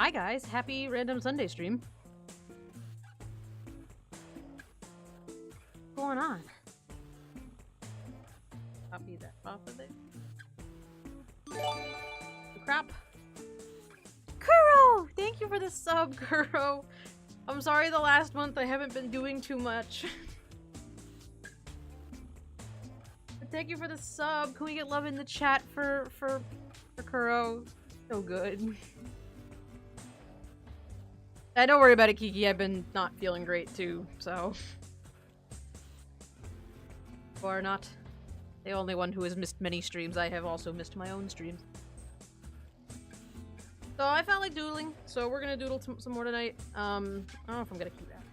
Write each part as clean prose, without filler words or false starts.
Hi guys, happy random Sunday stream. What's going on? Copy that off of it. Crap. Kuro! Thank you for the sub, Kuro. I'm sorry the last month I haven't been doing too much. But thank you for the sub. Can we get love in the chat for Kuro? So good. Don't worry about it, Kiki. I've been not feeling great too, so. You are not the only one who has missed many streams. I have also missed my own streams. So I felt like doodling, so we're gonna doodle some more tonight. I don't know if I'm gonna keep that.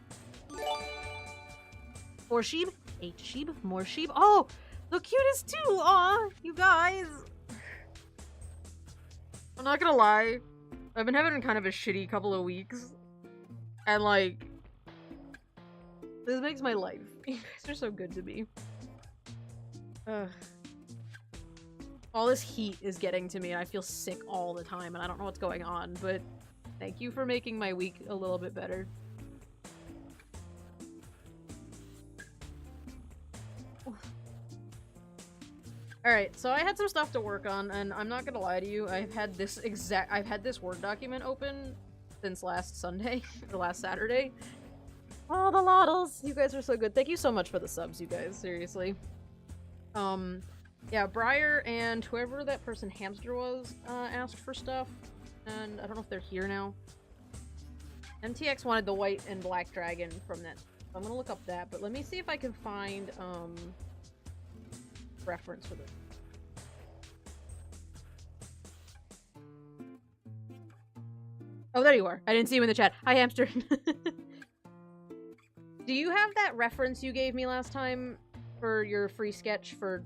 More sheep? 8 sheep? More sheep? Oh! The cutest too! Aw! You guys! I'm not gonna lie. I've been having kind of a shitty couple of weeks. And like... this makes my life. You guys are so good to me. Ugh. All this heat is getting to me and I feel sick all the time and I don't know what's going on, but thank you for making my week a little bit better. Alright, so I had some stuff to work on and I'm not gonna lie to you, I've had this Word document open since last Sunday, or last Saturday. Oh, the Loddles! You guys are so good. Thank you so much for the subs, you guys, seriously. Yeah, Briar and whoever that person Hamster was, asked for stuff, and I don't know if they're here now. MTX wanted the white and black dragon from that, so I'm gonna look up that, but let me see if I can find, reference for this. Oh, there you are. I didn't see you in the chat. Hi, Hamster. Do you have that reference you gave me last time for your free sketch for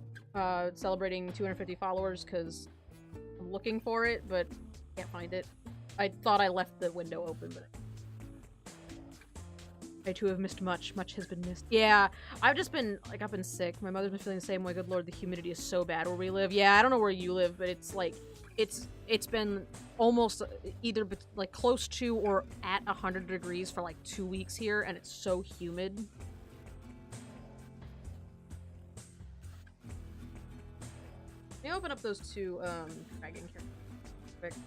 celebrating 250 followers? Because I'm looking for it, but can't find it. I thought I left the window open, but I too have missed much. Much has been missed. Yeah, I've just been, like, I've been sick. My mother's been feeling the same way. Good lord, the humidity is so bad where we live. Yeah, I don't know where you live, but it's like, it's been almost either like close to or at 100 degrees for like 2 weeks here, and it's so humid. Let me open up those two dragon characters.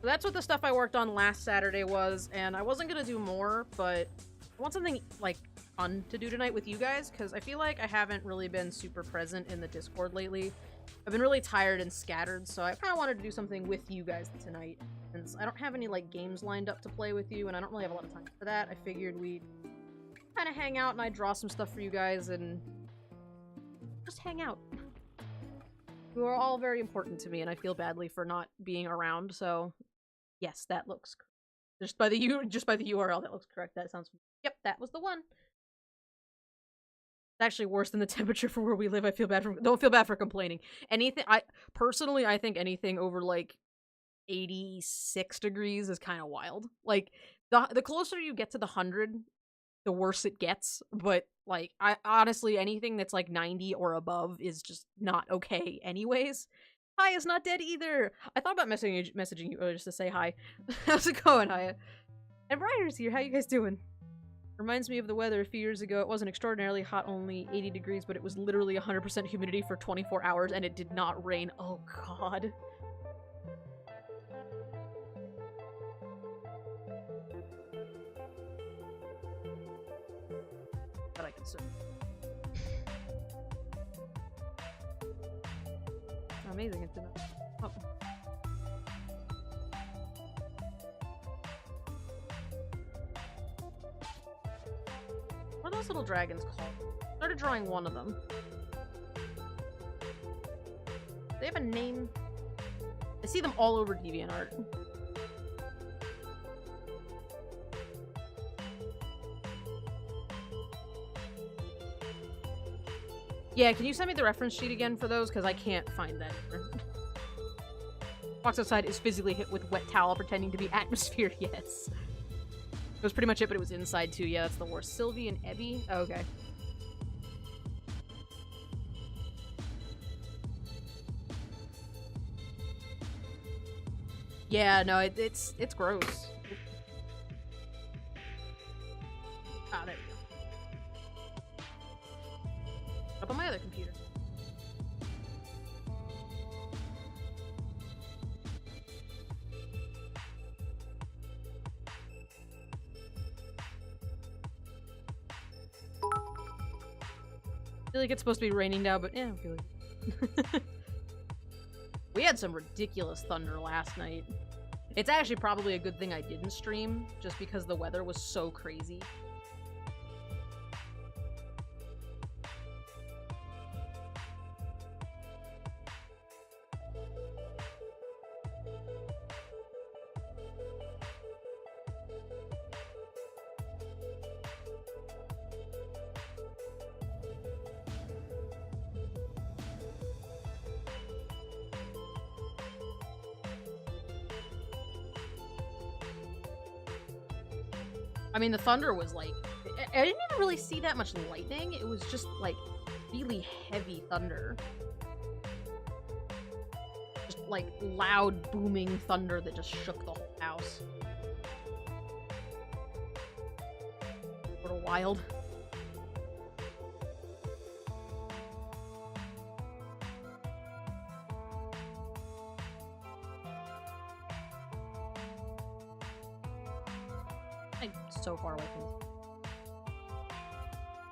So that's what the stuff I worked on last Saturday was, and I wasn't gonna do more, but I want something like fun to do tonight with you guys, because I feel like I haven't really been super present in the Discord lately. I've been really tired and scattered, so I kind of wanted to do something with you guys tonight. Since I don't have any like games lined up to play with you, and I don't really have a lot of time for that, I figured we'd kind of hang out and I'd draw some stuff for you guys and just hang out. You are all very important to me, and I feel badly for not being around, so yes, that looks just by the URL, that looks correct. That sounds, yep, that was the one. It's actually worse than the temperature for where we live. I feel bad for, don't feel bad for complaining. Anything, personally, I think anything over like 86 degrees is kind of wild. Like, the closer you get to the 100, the worse it gets. But, like, honestly, anything that's like 90 or above is just not okay anyways. Hi is not dead either. I thought about messaging you just to say hi. How's it going, Haya? And Briar's here. How you guys doing? Reminds me of the weather a few years ago. It wasn't extraordinarily hot, only 80 degrees, but it was literally 100% humidity for 24 hours, and it did not rain. Oh, God. But I can serve. Amazing, it's enough. Oh. What are those little dragons called? I started drawing one of them. Do they have a name? I see them all over DeviantArt. Yeah, can you send me the reference sheet again for those? Because I can't find that. Walks outside is physically hit with wet towel pretending to be atmosphere. Yes. That was pretty much it, but it was inside too. Yeah, that's the worst. Sylvie and Ebby? Oh, okay. Yeah, no, it's gross. Up on my other computer. I feel like it's supposed to be raining now, but yeah, I feel like we had some ridiculous thunder last night. It's actually probably a good thing I didn't stream, just because the weather was so crazy. I mean, the thunder was like, I didn't even really see that much lightning. It was just like really heavy thunder. Just like loud booming thunder that just shook the whole house. Sort of wild. So far away from this.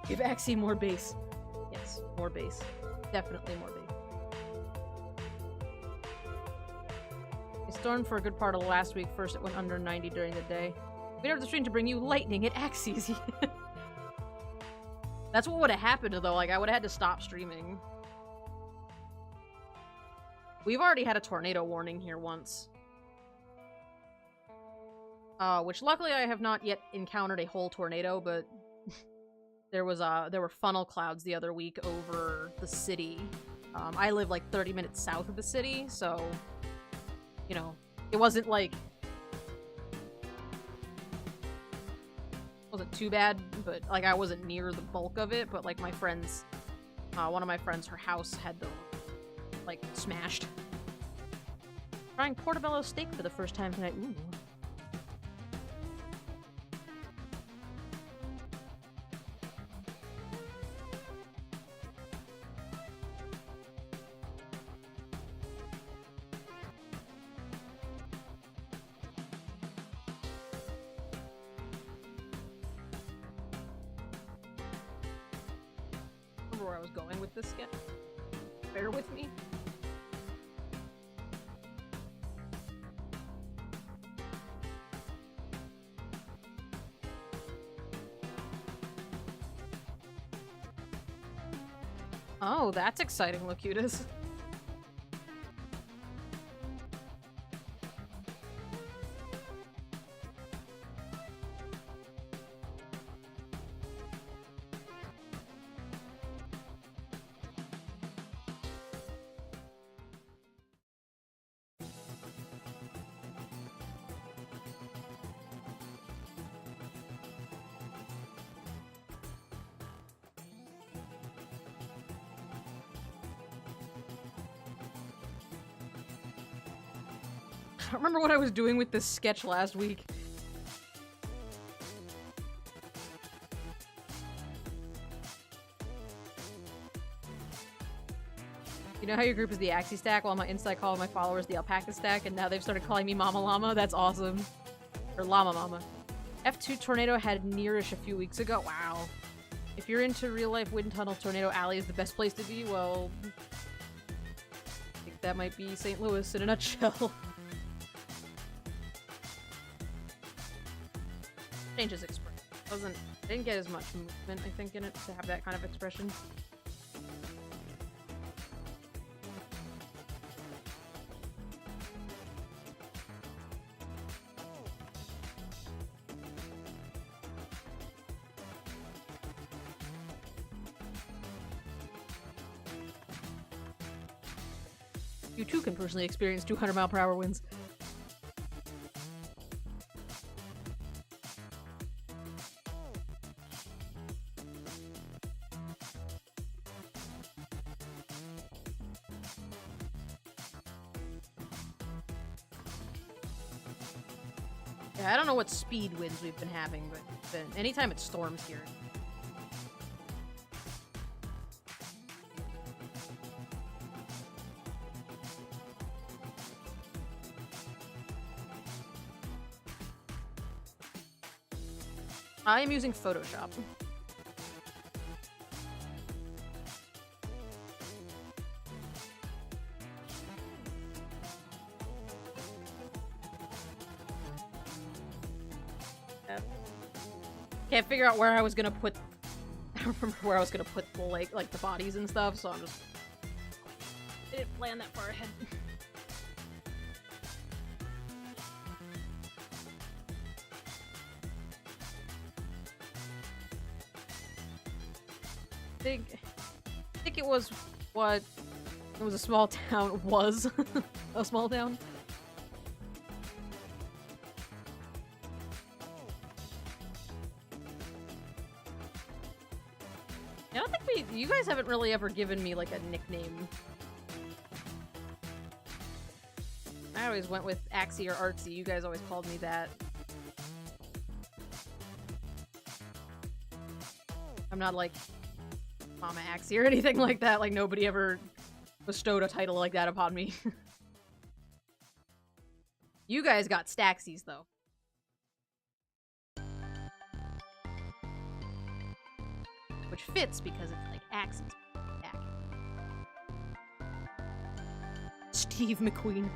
Give Axie more base. Yes, more base. Definitely more base. It stormed for a good part of last week. First it went under 90 during the day. We have the stream to bring you lightning at Axie's. That's what would have happened though. Like, I would have had to stop streaming. We've already had a tornado warning here once. Which luckily I have not yet encountered a whole tornado, but there were funnel clouds the other week over the city. I live like 30 minutes south of the city, so, you know, it wasn't like, wasn't too bad, but like I wasn't near the bulk of it, but like my friends, one of my friends, her house had the, like, smashed. Trying portobello steak for the first time tonight. Ooh. Where I was going with this sketch. Bear with me. Oh, that's exciting, Locutus. I don't remember what I was doing with this sketch last week. You know how your group is the Axie Stack while my Insta call my followers the Alpaca Stack, and now they've started calling me Mama Llama? That's awesome. Or Llama Mama. F2 tornado had nearish a few weeks ago. Wow. If you're into real-life wind tunnel, Tornado Alley is the best place to be. Well, I think that might be St. Louis in a nutshell. Changes expression. Didn't get as much movement, I think, in it to have that kind of expression. You too can personally experience 200-mile-per-hour winds. Yeah, I don't know what speed winds we've been having, but anytime it storms here. I am using Photoshop. Can't figure out where I was gonna put. I don't remember where I was gonna put the like the bodies and stuff, so I'm just. I didn't plan that far ahead. I think it was what it was a small town was a small town. I don't think you guys haven't really ever given me like a nickname. I always went with Axie or Artsy. You guys always called me that. I'm not like Mama Axie or anything like that. Like, nobody ever bestowed a title like that upon me. You guys got Stacksies, though. Which fits because it's like Axie's back. Steve McQueen.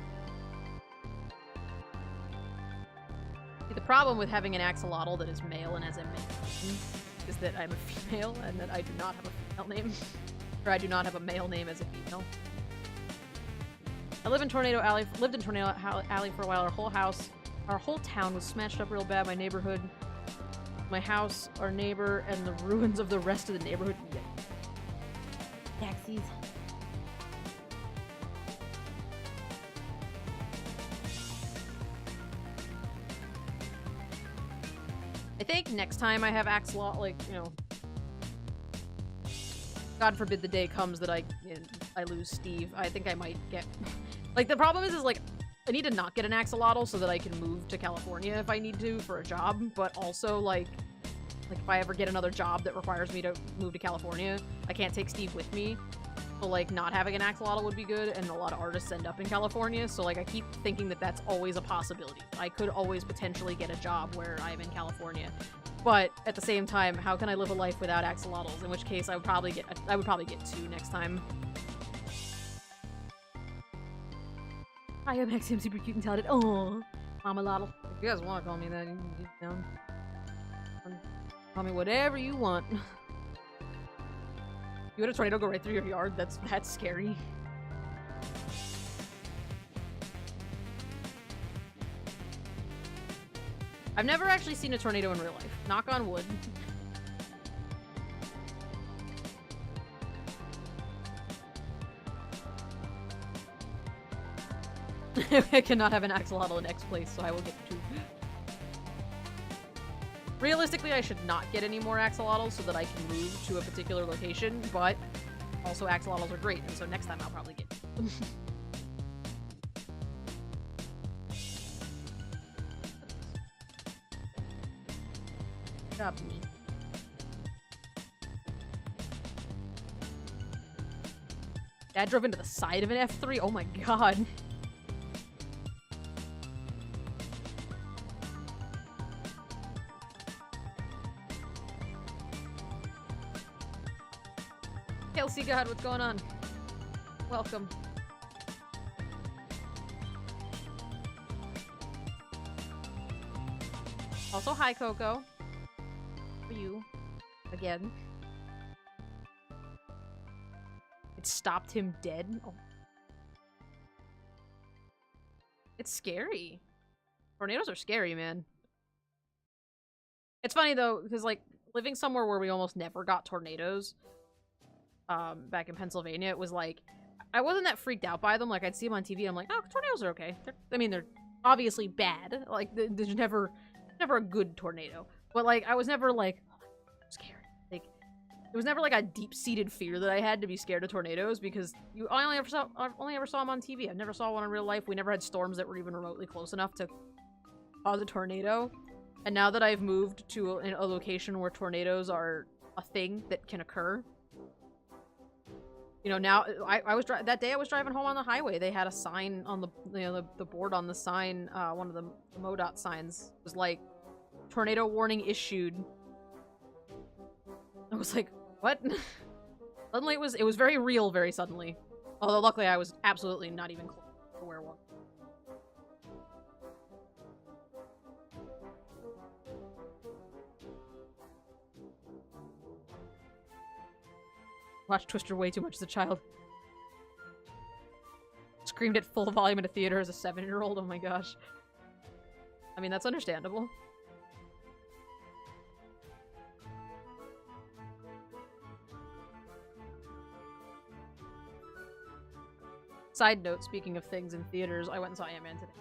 See, the problem with having an axolotl that is male and has a male is that I'm a female and that I do not have a female name. Or I do not have a male name as a female. I live in Tornado Alley. Lived in Tornado Alley for a while. Our whole town was smashed up real bad. My neighborhood, my house, our neighbor, and the ruins of the rest of the neighborhood. Taxis. I think next time I have axolotl, like, you know, God forbid the day comes that I lose Steve. I think I might get... Like, the problem is like, I need to not get an axolotl so that I can move to California if I need to for a job, but also, like if I ever get another job that requires me to move to California, I can't take Steve with me. So, like, not having an axolotl would be good, and a lot of artists end up in California, so, like, I keep thinking that that's always a possibility. I could always potentially get a job where I'm in California. But, at the same time, how can I live a life without axolotls? In which case, I would probably get 2 next time. Hi, I'm Axie. I'm super cute and talented. Oh, Mama Lottle. If you guys want to call me that, you can get down. Call me whatever you want. You had a tornado go right through your yard? That's scary. I've never actually seen a tornado in real life. Knock on wood. I cannot have an axolotl in X place, so I will get 2. Realistically, I should not get any more axolotls so that I can move to a particular location, but also axolotls are great, and so next time I'll probably get them. Good job, me. Dad drove into the side of an F3? Oh my god. Kelsey God, what's going on? Welcome. Also, hi, Coco. For you. Again. It stopped him dead? Oh. It's scary. Tornadoes are scary, man. It's funny, though, because, like, living somewhere where we almost never got tornadoes, back in Pennsylvania, it was like, I wasn't that freaked out by them. Like, I'd see them on TV, and I'm like, oh, tornadoes are okay. They're obviously bad. Like, there's never a good tornado. But, like, I was never, like, oh, I'm scared. Like, it was never, like, a deep-seated fear that I had to be scared of tornadoes, because I only ever saw them on TV. I never saw one in real life. We never had storms that were even remotely close enough to cause a tornado. And now that I've moved to a location where tornadoes are a thing that can occur, you know, now I was that day I was driving home on the highway. They had a sign on the board on the sign. One of the MoDOT signs was like, "Tornado warning issued was like, what? Suddenly it was very real very suddenly. Although luckily I was absolutely not even close to where one. Watched Twister way too much as a child. Screamed at full volume at a theater as a 7-year-old. Oh my gosh. I mean, that's understandable. Side note, speaking of things in theaters, I went and saw Ant-Man today.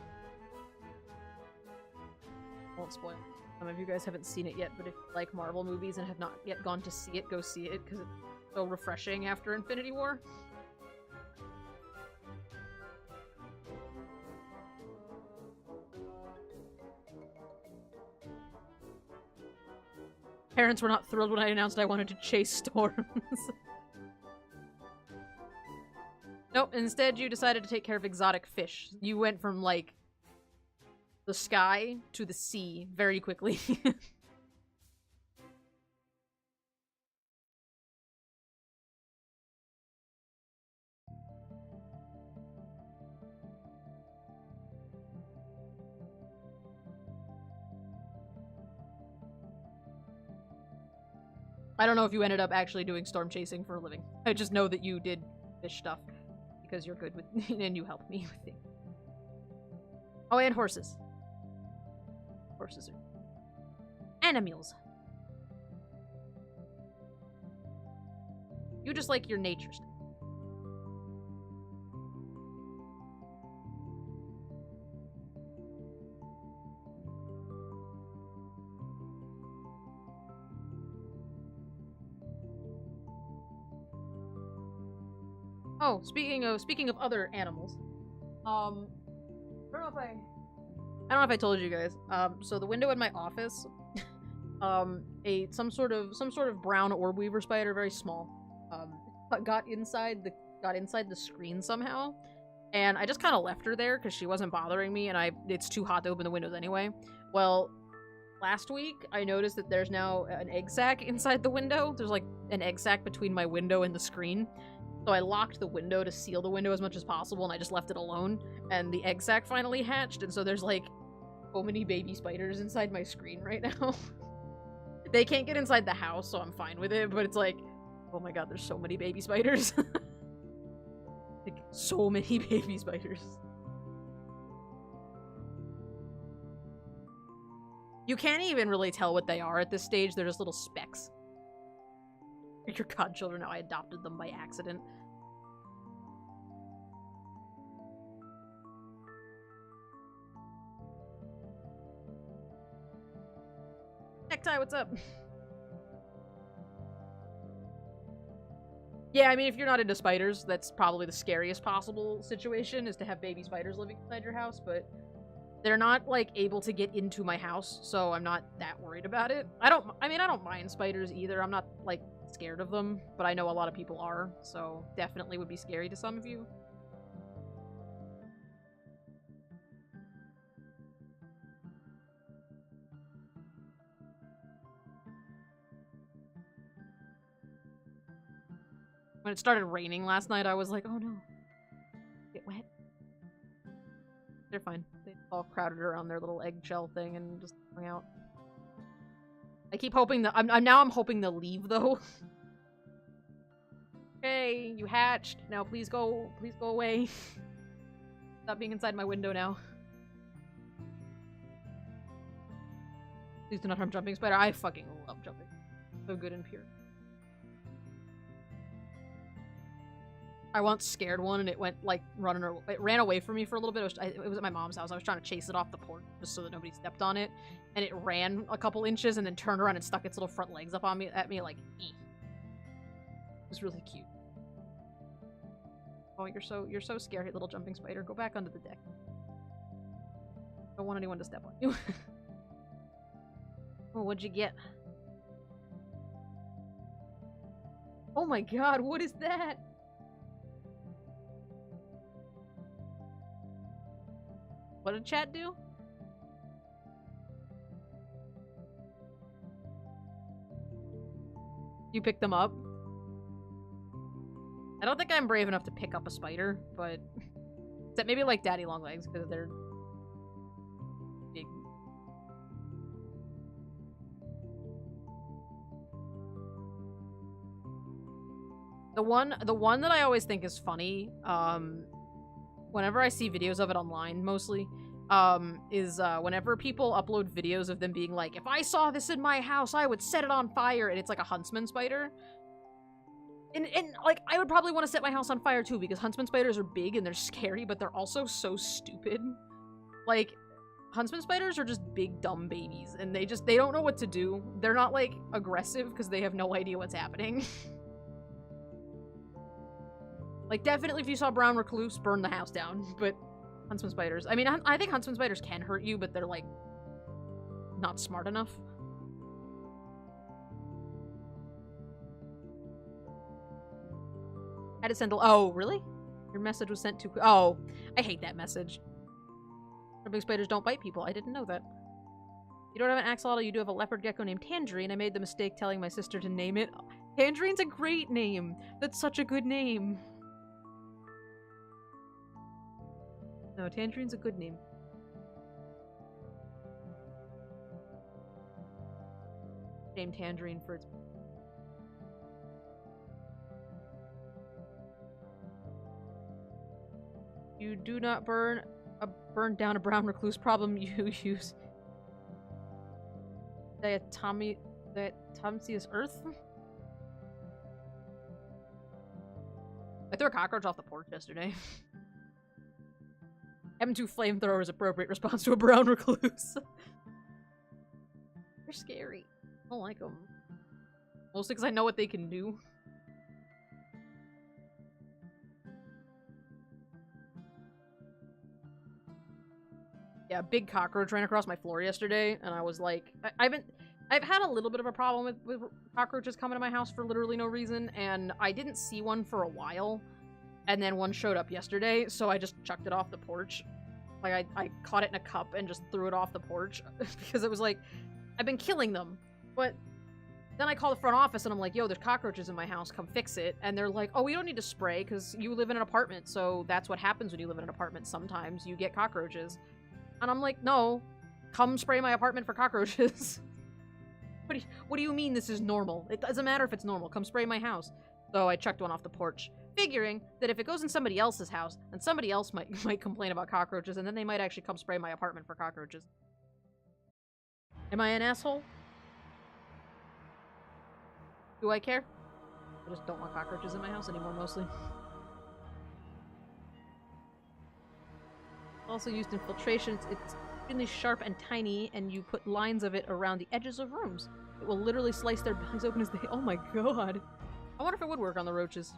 Won't spoil. Some of you guys haven't seen it yet, but if you like Marvel movies and have not yet gone to see it, go see it, because it's so refreshing after Infinity War. Parents were not thrilled when I announced I wanted to chase storms. Nope, instead you decided to take care of exotic fish. You went from, like, the sky to the sea very quickly. I don't know if you ended up actually doing storm chasing for a living. I just know that you did fish stuff. Because you're good with and you helped me with things. Oh, and horses. Horses are animals. You just like your nature stuff. Oh, speaking of other animals, I don't know if I told you guys. So the window in my office, some sort of brown orb weaver spider, very small, got inside the screen somehow, and I just kind of left her there because she wasn't bothering me, and it's too hot to open the windows anyway. Well, last week I noticed that there's now an egg sac inside the window. There's like an egg sac between my window and the screen. So I locked the window to seal the window as much as possible, and I just left it alone, and the egg sac finally hatched, and so there's, like, so many baby spiders inside my screen right now. They can't get inside the house, so I'm fine with it, but it's like, oh my god, there's so many baby spiders. Like, so many baby spiders. You can't even really tell what they are at this stage, they're just little specks. Your godchildren, now I adopted them by accident. Necktie, what's up? Yeah, I mean, if you're not into spiders, that's probably the scariest possible situation, is to have baby spiders living inside your house, but they're not, like, able to get into my house, so I'm not that worried about it. I don't mind spiders either. I'm not, like, scared of them, but I know a lot of people are, so definitely would be scary to some of you. When it started raining last night, I was like, oh no. Get wet. They're fine. They all crowded around their little eggshell thing and just hung out. I keep hoping that I'm hoping they'll leave though. Okay, you hatched. Now please go away. Stop being inside my window now. Please do not harm jumping spider. I fucking love jumping. So good and pure. I once scared one and it went like it ran away from me for a little bit. It was at my mom's house. I was trying to chase it off the porch just so that nobody stepped on it, and it ran a couple inches and then turned around and stuck its little front legs up on me at me like, eh. It was really cute. Oh, you're so scary, little jumping spider. Go back under the deck. Don't want anyone to step on you. Oh, what'd you get? Oh my god, what is that? What did chat do? You pick them up? I don't think I'm brave enough to pick up a spider, but... Except maybe like daddy long legs, because they're... big. The one that I always think is funny, whenever I see videos of it online, mostly, is whenever people upload videos of them being like, if I saw this in my house, I would set it on fire, and it's like a huntsman spider. And like, I would probably want to set my house on fire too, because huntsman spiders are big and they're scary, but they're also so stupid. Like, huntsman spiders are just big, dumb babies, and they don't know what to do. They're not, like, aggressive, because they have no idea what's happening. Like, definitely if you saw brown recluse, burn the house down, but huntsman spiders... I mean, I think huntsman spiders can hurt you, but they're, like, not smart enough. Had to send a... Oh, really? Your message was sent too quick. Oh, I hate that message. Big spiders don't bite people. I didn't know that. You don't have an axolotl, you do have a leopard gecko named Tangerine. I made the mistake telling my sister to name it. Tangerine's a great name. That's such a good name. No, Tangerine's a good name. Named Tangerine for its... You do not burn down a brown recluse problem. You use diatomaceous earth. I threw a cockroach off the porch yesterday. Having two flamethrowers appropriate response to a brown recluse. They're scary. I don't like them. Mostly because I know what they can do. Yeah, a big cockroach ran across my floor yesterday, and I was like, I've had a little bit of a problem with cockroaches coming to my house for literally no reason, and I didn't see one for a while, and then one showed up yesterday, so I just chucked it off the porch. Like, I caught it in a cup and just threw it off the porch, because it was like, I've been killing them, but then I call the front office, and I'm like, yo, there's cockroaches in my house, come fix it, and they're like, oh, we don't need to spray, because you live in an apartment, so that's what happens when you live in an apartment sometimes, you get cockroaches. And I'm like, no, come spray my apartment for cockroaches. What do you mean this is normal? It doesn't matter if it's normal. Come spray my house. So I chucked one off the porch, figuring that if it goes in somebody else's house, then somebody else might complain about cockroaches, and then they might actually come spray my apartment for cockroaches. Am I an asshole? Do I care? I just don't want cockroaches in my house anymore, mostly. Also used in filtration. It's extremely sharp and tiny, and you put lines of it around the edges of rooms. It will literally slice their bodies open as they... Oh my god. I wonder if it would work on the roaches.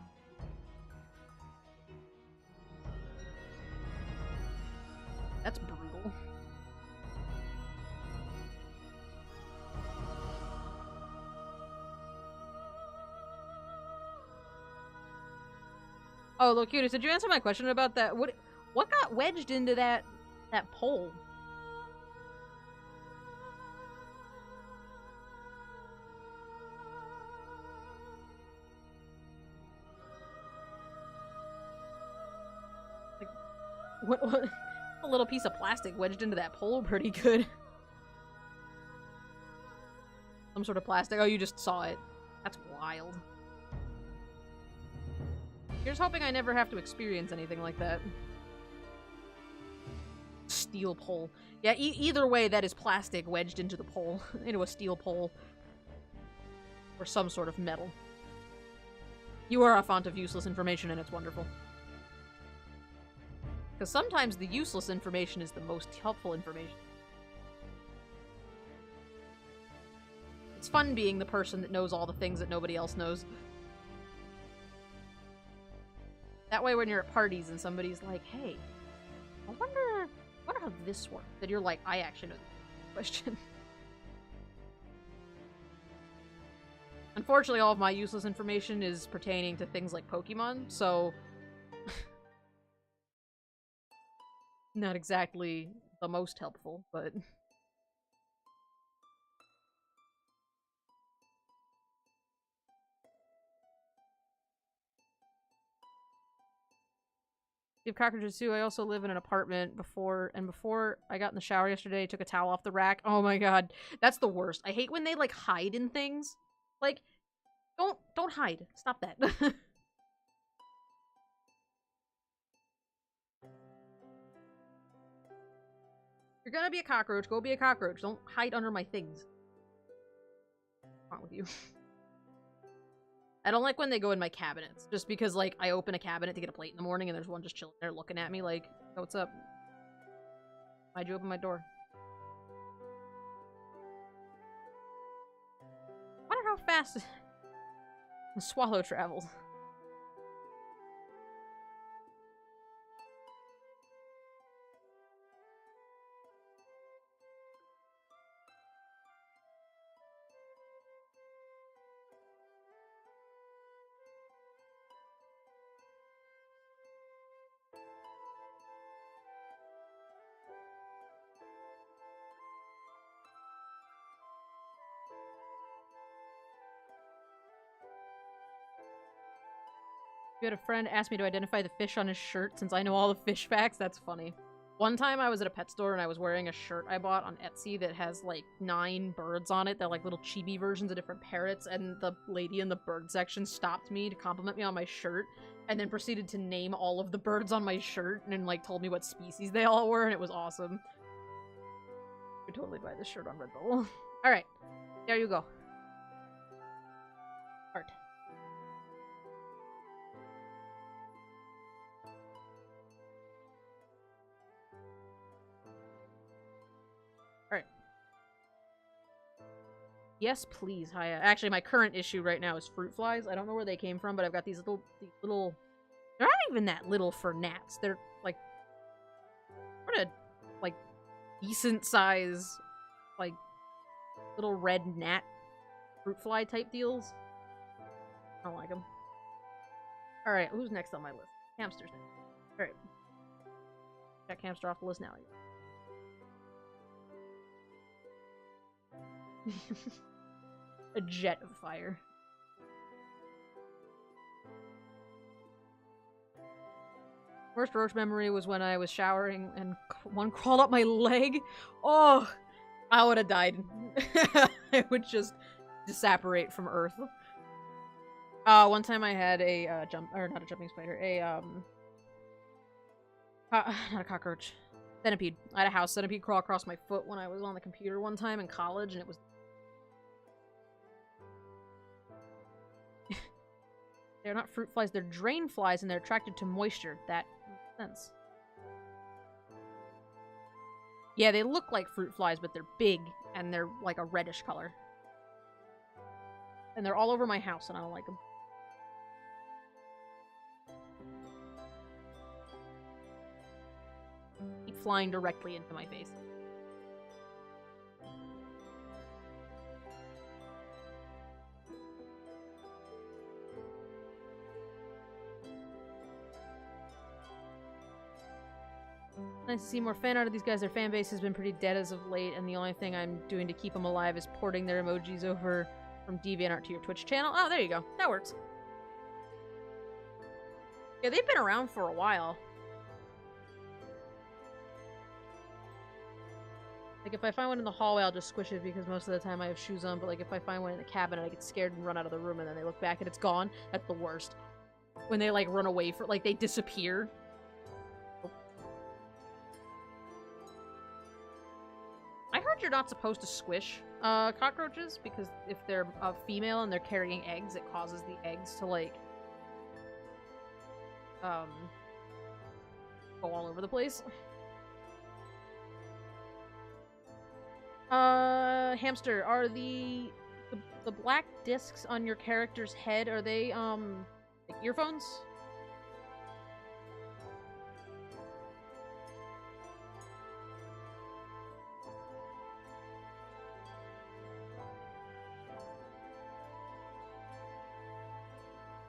That's brutal. Oh, Locutus, did you answer my question about that? What got wedged into that pole? Like, what a little piece of plastic wedged into that pole pretty good. Some sort of plastic. Oh, you just saw it. That's wild. Here's hoping I never have to experience anything like that. Steel pole. Yeah, either way, that is plastic wedged into the pole. Into a steel pole. Or some sort of metal. You are a font of useless information, and it's wonderful. Because sometimes the useless information is the most helpful information. It's fun being the person that knows all the things that nobody else knows. That way when you're at parties and somebody's like, hey, I wonder how this works. Then you're like, I actually know the question. Unfortunately, all of my useless information is pertaining to things like Pokemon, so... not exactly the most helpful, but... You have cockroaches too. I also live in an apartment before I got in the shower yesterday, I took a towel off the rack. Oh my god. That's the worst. I hate when they like hide in things. Like, don't hide. Stop that. If you're gonna be a cockroach, go be a cockroach. Don't hide under my things. What's wrong with you? I don't like when they go in my cabinets, just because, like, I open a cabinet to get a plate in the morning and there's one just chilling there looking at me like, oh, what's up? Why'd you open my door? I wonder how fast the swallow travels. You had a friend ask me to identify the fish on his shirt since I know all the fish facts. That's funny. One time I was at a pet store and I was wearing a shirt I bought on Etsy that has like 9 birds on it. They're like little chibi versions of different parrots, and the lady in the bird section stopped me to compliment me on my shirt and then proceeded to name all of the birds on my shirt and then like told me what species they all were, and it was awesome. I could totally buy this shirt on Redbubble. Alright, there you go. Heart. Alright. Yes, please, Haya. Actually, my current issue right now is fruit flies. I don't know where they came from, but I've got these little... They're not even that little for gnats. They're, like... What a, like, decent size, like, little red gnat fruit fly type deals. I don't like them. Alright, who's next on my list? Hamsters next. Alright. Check hamster off the list now. A jet of fire. First roach memory was when I was showering and one crawled up my leg. Oh, I would have died. I would just disapparate from Earth. One time I had a not a jumping spider, not a cockroach. Centipede. I had a house centipede crawl across my foot when I was on the computer one time in college, and it was... They're not fruit flies, they're drain flies, and they're attracted to moisture. That makes sense. Yeah, they look like fruit flies, but they're big, and they're like a reddish color. And they're all over my house, and I don't like them. Keep flying directly into my face. Nice to see more fan art of these guys. Their fan base has been pretty dead as of late, and the only thing I'm doing to keep them alive is porting their emojis over from DeviantArt to your Twitch channel. Oh, there you go. That works. Yeah, they've been around for a while. Like, if I find one in the hallway, I'll just squish it because most of the time I have shoes on, but like, if I find one in the cabinet, I get scared and run out of the room, and then they look back and it's gone. That's the worst. When they, like, run away for, like, they disappear. I heard you're not supposed to squish cockroaches, because if they're a female and they're carrying eggs, it causes the eggs to, like, go all over the place. Hamster, are the black discs on your character's head, are they, like earphones?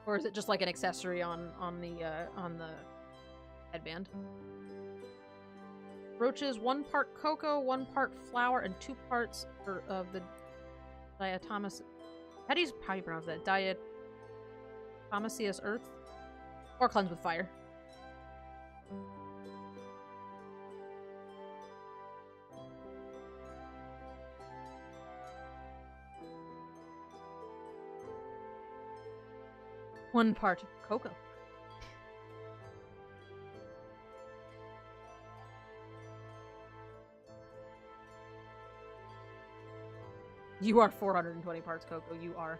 Or is it just like an accessory on the headband? Roaches, 1 part cocoa, 1 part flour, and 2 parts of the diatomaceous... How do you pronounce that? Diatomaceous earth? Or cleanse with fire. 1 part cocoa. You are 420 parts cocoa, you are.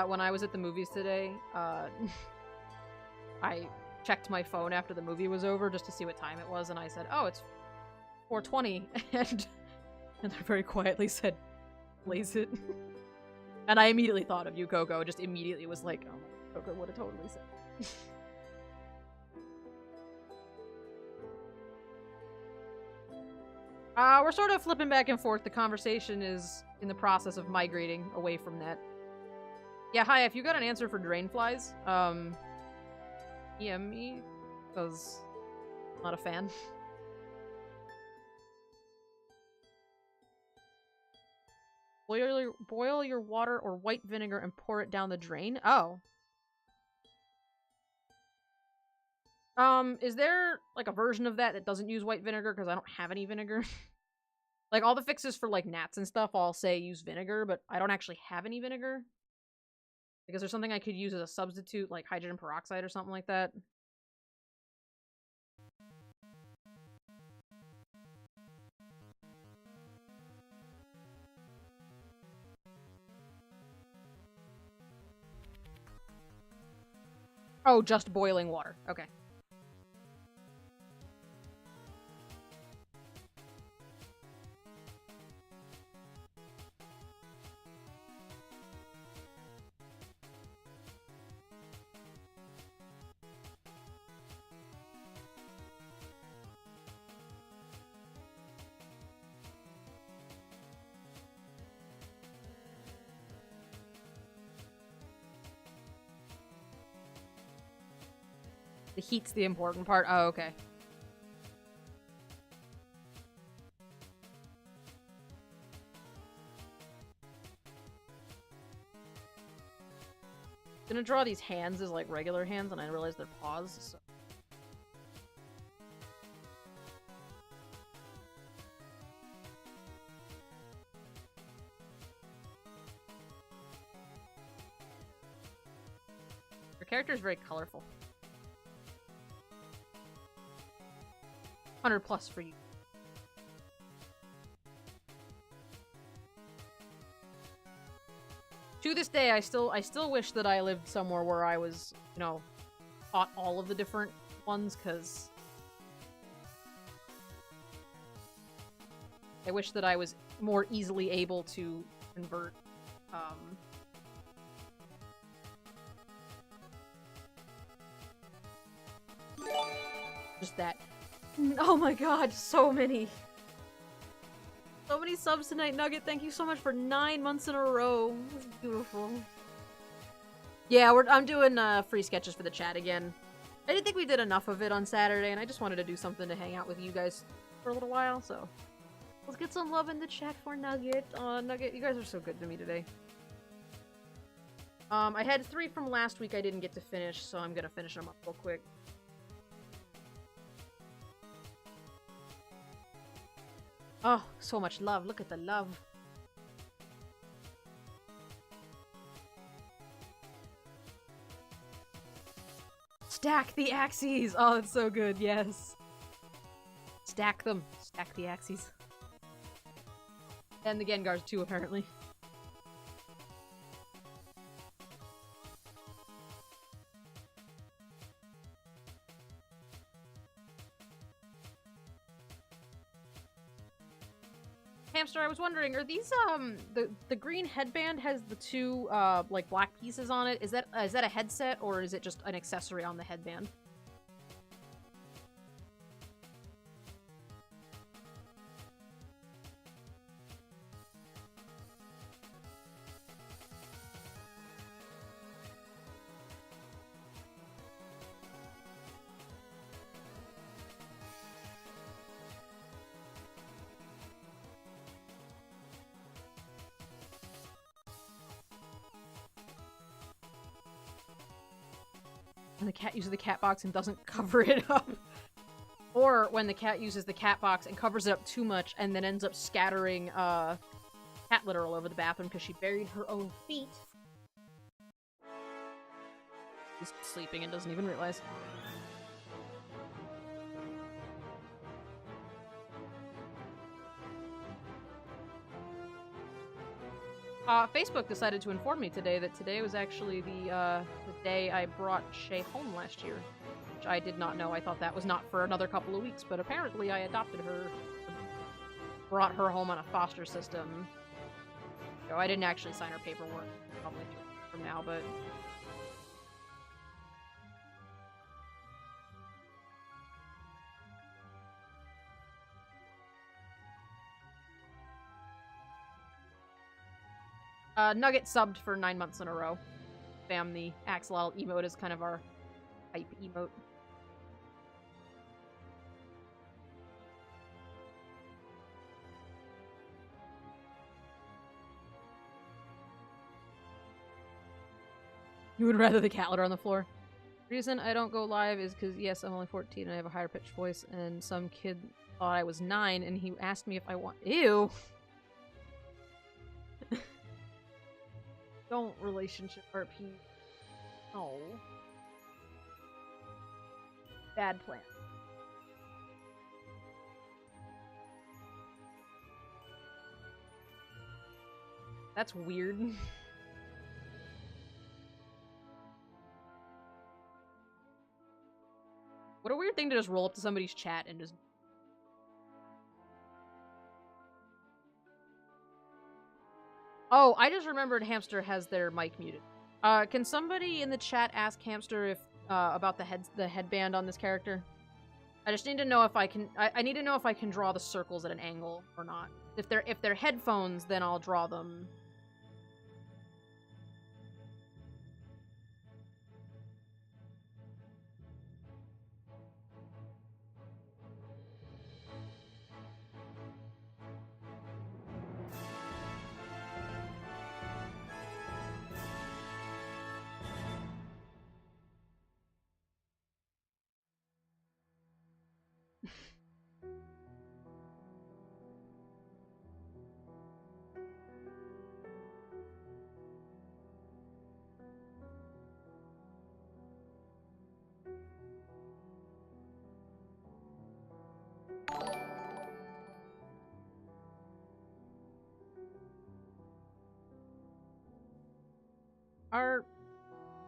When I was at the movies today, I checked my phone after the movie was over just to see what time it was, and I said, oh, it's 4:20, and I very quietly said, blaze it. And I immediately thought of you, Coco. Just immediately was like, oh my, Coco would have totally said. We're sort of flipping back and forth. The conversation is in the process of migrating away from that. Yeah, hi, if you got an answer for drainflies, PM me, because I'm not a fan. Boil your water or white vinegar and pour it down the drain? Oh. Is there, like, a version of that that doesn't use white vinegar? Because I don't have any vinegar. Like, all the fixes for, like, gnats and stuff all say use vinegar, but I don't actually have any vinegar. Because there's something I could use as a substitute, like hydrogen peroxide or something like that. Oh, just boiling water. Okay. The heat's the important part. Oh, okay. I'm gonna draw these hands as like regular hands, and I realize they're paws. So. Your character is very colorful. 100+ for you. To this day, I still wish that I lived somewhere where I was, you know, taught all of the different ones, because I wish that I was more easily able to convert, just that. Oh my god, so many. So many subs tonight, Nugget. Thank you so much for 9 months in a row. That's beautiful. Yeah, I'm doing free sketches for the chat again. I didn't think we did enough of it on Saturday, and I just wanted to do something to hang out with you guys for a little while, so... Let's get some love in the chat for Nugget. Nugget, you guys are so good to me today. I had 3 from last week I didn't get to finish, so I'm gonna finish them up real quick. Oh, so much love. Look at the love. Stack the Axies! Oh, that's so good, yes. Stack them. Stack the Axies. And the Gengars too, apparently. Hamster, I was wondering, are these, the green headband has the 2, like, black pieces on it. Is that a headset, or is it just an accessory on the headband? when the cat uses the cat box and doesn't cover it up. Or when the cat uses the cat box and covers it up too much and then ends up scattering cat litter all over the bathroom because she buried her own feet. She's sleeping and doesn't even realize. Facebook decided to inform me today that today was actually the day I brought Shay home last year, which I did not know. I thought that was not for another couple of weeks, but apparently I adopted her, brought her home on a foster system. So I didn't actually sign her paperwork, probably from now, but... Nugget subbed for 9 months in a row. Bam, the Axolotl emote is kind of our hype emote. You would rather the cat litter on the floor. The reason I don't go live is because, yes, I'm only 14 and I have a higher pitched voice, and some kid thought I was 9 and he asked me if I want- Ew! Don't relationship RP. No. Bad plan. That's weird. What a weird thing to just roll up to somebody's chat and just... Oh, I just remembered Hamster has their mic muted. Can somebody in the chat ask Hamster if about the headband on this character? I just need to know if I can. I need to know if I can draw the circles at an angle or not. If they're headphones, then I'll draw them.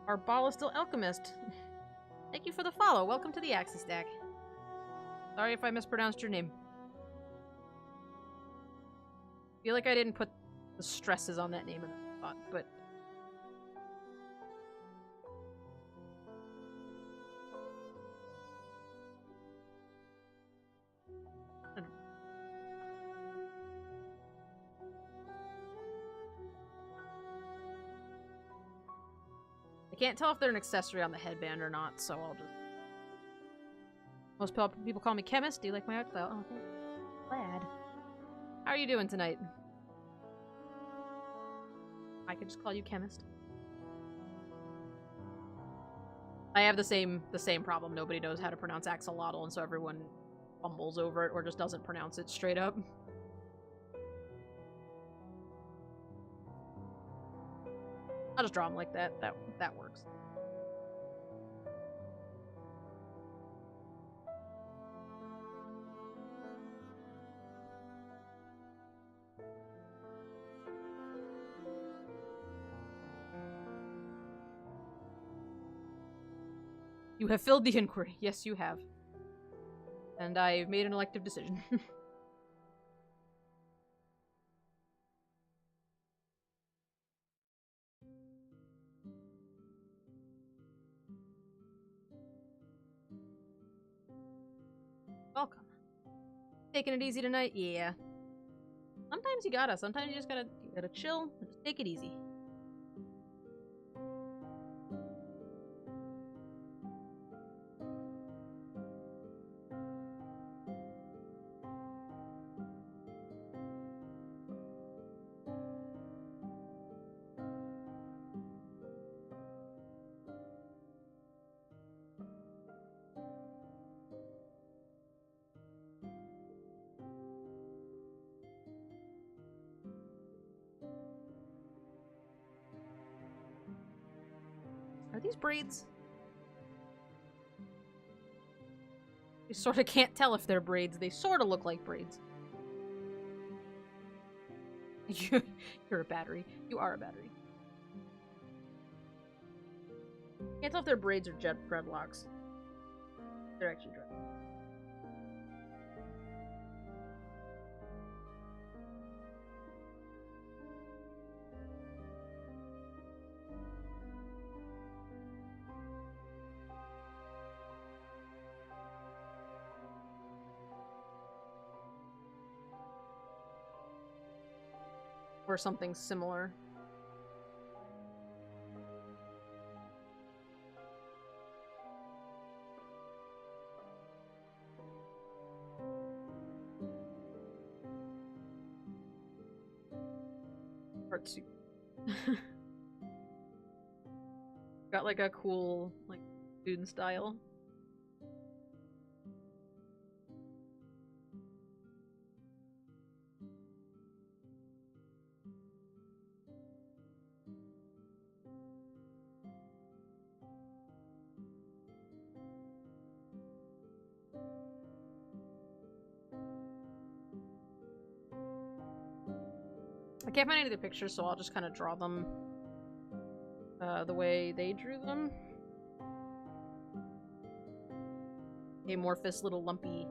Our ball is still Alchemist. Thank you for the follow. Welcome to the Axie Stack. Sorry if I mispronounced your name. Feel like I didn't put the stresses on that name in the spot, but... I can't tell if they're an accessory on the headband or not, so I'll just... Most people call me Chemist. Do you like my art style? Oh, thanks. Glad. How are you doing tonight? I could just call you Chemist. I have the same problem. Nobody knows how to pronounce axolotl, and so everyone fumbles over it or just doesn't pronounce it straight up. I'll just draw them like that. That works. You have filled the inquiry. Yes, you have. And I've made an elective decision. Welcome. Taking it easy tonight? Yeah. Sometimes you gotta. Sometimes you just gotta chill and just take it easy. Are these braids? You sort of can't tell if they're braids. They sort of look like braids. You're a battery. You are a battery. Can't tell if they're braids or dreadlocks. They're actually dreadlocks. Or something similar. Part 2. Got like a cool, like, student style. I can't find any of the pictures, so I'll just kind of draw them the way they drew them. Amorphous little lumpy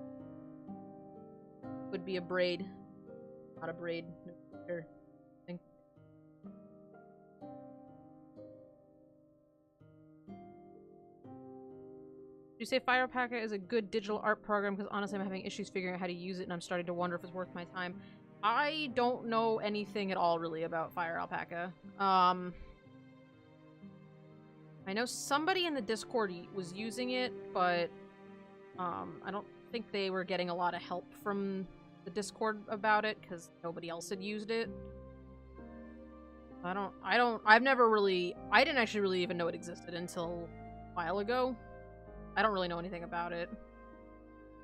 would be a braid. Not a braid. No, thing. You say Fire Alpaca is a good digital art program? Because honestly, I'm having issues figuring out how to use it, and I'm starting to wonder if it's worth my time. I don't know anything at all, really, about Fire Alpaca. I know somebody in the Discord was using it, but I don't think they were getting a lot of help from the Discord about it, because nobody else had used it. I didn't actually really even know it existed until a while ago. I don't really know anything about it.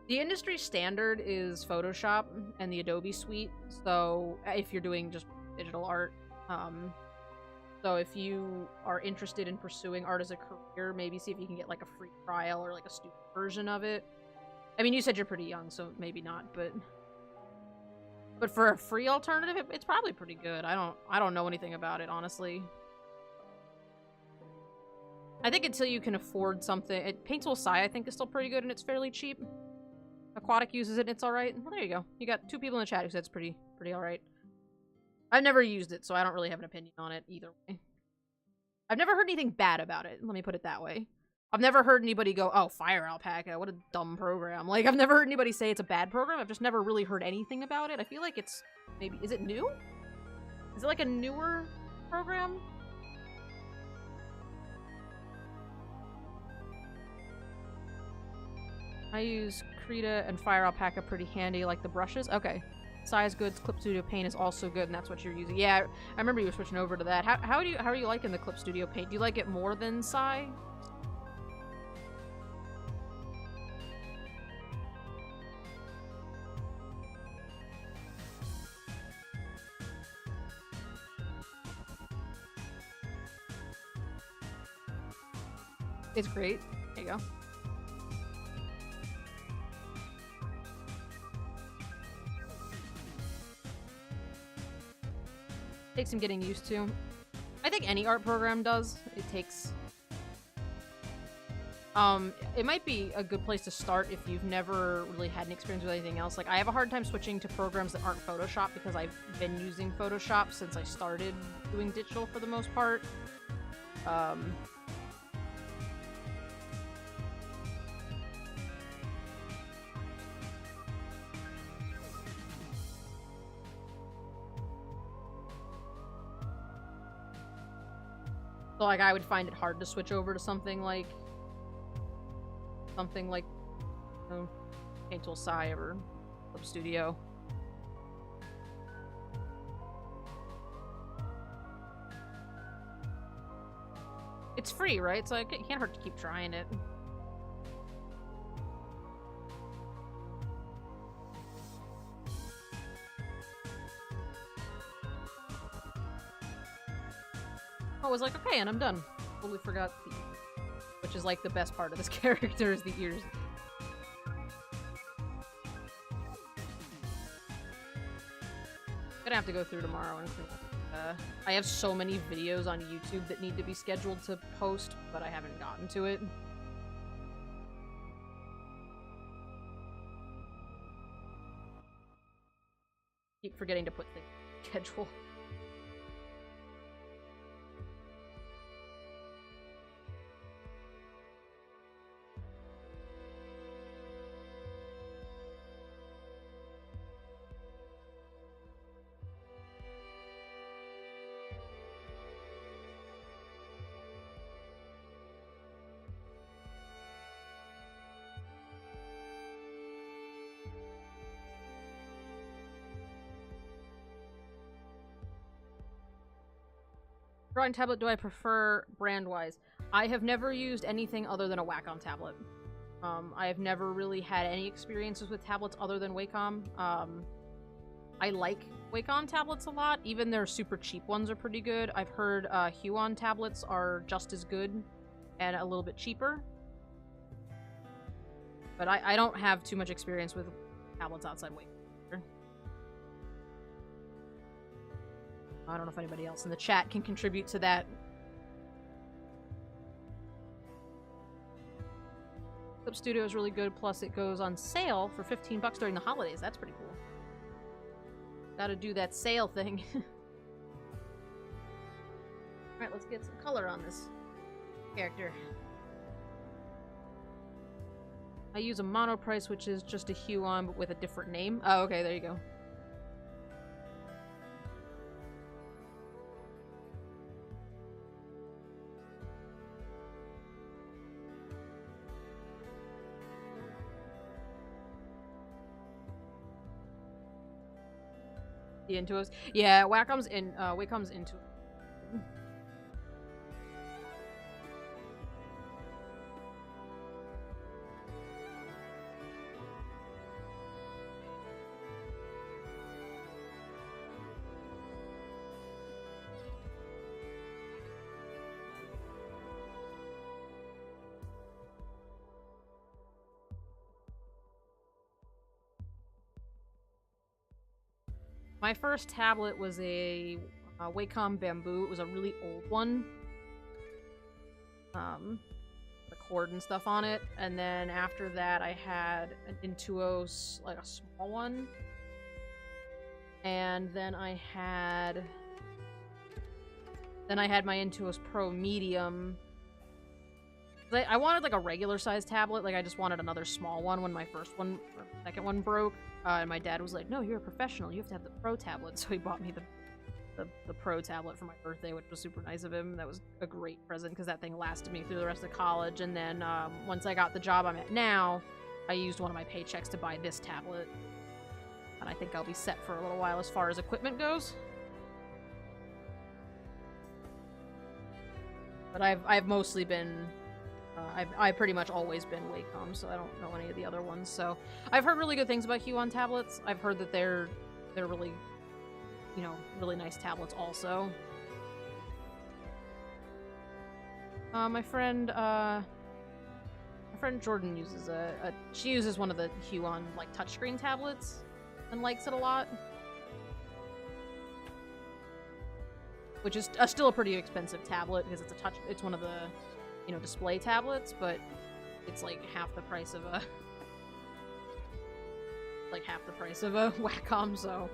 The industry standard is Photoshop and the Adobe suite, so if you're doing just digital art. So if you are interested in pursuing art as a career, maybe see if you can get like a free trial or like a student version of it. I mean, you said you're pretty young, so maybe not, but for a free alternative, it's probably pretty good. I don't know anything about it, honestly. I think until you can afford something, Painttool Sai I think is still pretty good and it's fairly cheap. Aquatic uses it and it's alright. Well, there you go. You got 2 people in the chat who said it's pretty alright. I've never used it, so I don't really have an opinion on it either way. I've never heard anything bad about it, let me put it that way. I've never heard anybody go, oh, Fire Alpaca, what a dumb program. Like, I've never heard anybody say it's a bad program. I've just never really heard anything about it. I feel like it's maybe... Is it new? Is it like a newer program? I use Krita and Fire Alpaca pretty handy, like the brushes. Okay. Sai is good, Clip Studio Paint is also good, and that's what you're using. Yeah, I remember you were switching over to that. How are you liking the Clip Studio Paint? Do you like it more than Sai? It's great. There you go. Takes some getting used to. I think any art program does. It takes... it might be a good place to start if you've never really had an experience with anything else. Like, I have a hard time switching to programs that aren't Photoshop because I've been using Photoshop since I started doing digital for the most part. So, like, I would find it hard to switch over to something like Painttool Sai or Clip Studio. It's free, right? So it can't hurt to keep trying it. I was like, okay, and I'm done. Totally forgot the which is like the best part of this character is the ears. I'm gonna have to go through tomorrow and clean up. I have so many videos on YouTube that need to be scheduled to post, but I haven't gotten to it. Keep forgetting to put things on schedule. Drawing tablet do I prefer brand-wise? I have never used anything other than a Wacom tablet. I have never really had any experiences with tablets other than Wacom. I like Wacom tablets a lot. Even their super cheap ones are pretty good. I've heard Huon tablets are just as good and a little bit cheaper. But I don't have too much experience with tablets outside Wacom. I don't know if anybody else in the chat can contribute to that. Clip Studio is really good, plus it goes on sale for 15 bucks during the holidays. That's pretty cool. Gotta do that sale thing. Alright, let's get some color on this character. I use a Monoprice, which is just a Huon, but with a different name. Oh, okay, there you go. The Intuos. Yeah, Wacom's into. My first tablet was a Wacom Bamboo. It was a really old one. The cord and stuff on it. And then after that, I had an Intuos, like a small one. And then I had my Intuos Pro Medium. I wanted like a regular size tablet. Like I just wanted another small one when my first one, or second one broke. And my dad was like, "No, you're a professional. You have to have the Pro tablet." So he bought me the Pro tablet for my birthday, which was super nice of him. That was a great present because that thing lasted me through the rest of college. And then once I got the job I'm at now, I used one of my paychecks to buy this tablet. And I think I'll be set for a little while as far as equipment goes. But I've mostly been... I've pretty much always been Wacom, so I don't know any of the other ones. So I've heard really good things about Huon tablets. I've heard that they're really, you know, really nice tablets also. My friend Jordan uses she uses one of the Huon like touchscreen tablets and likes it a lot. Which is still a pretty expensive tablet because it's one of the, you know, display tablets, but it's like half the price of a Wacom, so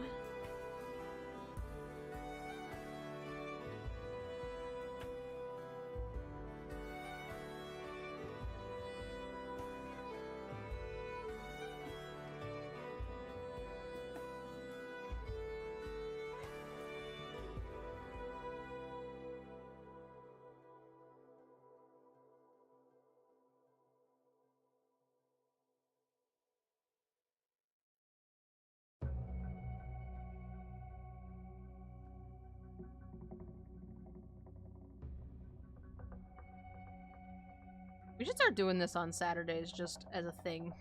we should start doing this on Saturdays just as a thing.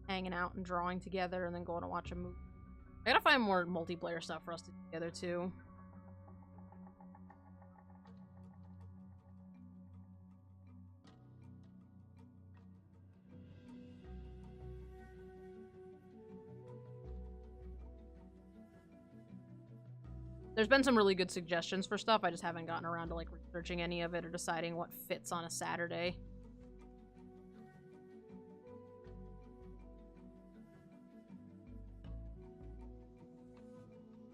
Hanging out and drawing together and then going to watch a movie. I gotta find more multiplayer stuff for us to do together too. There's been some really good suggestions for stuff. I just haven't gotten around to, like, researching any of it or deciding what fits on a Saturday.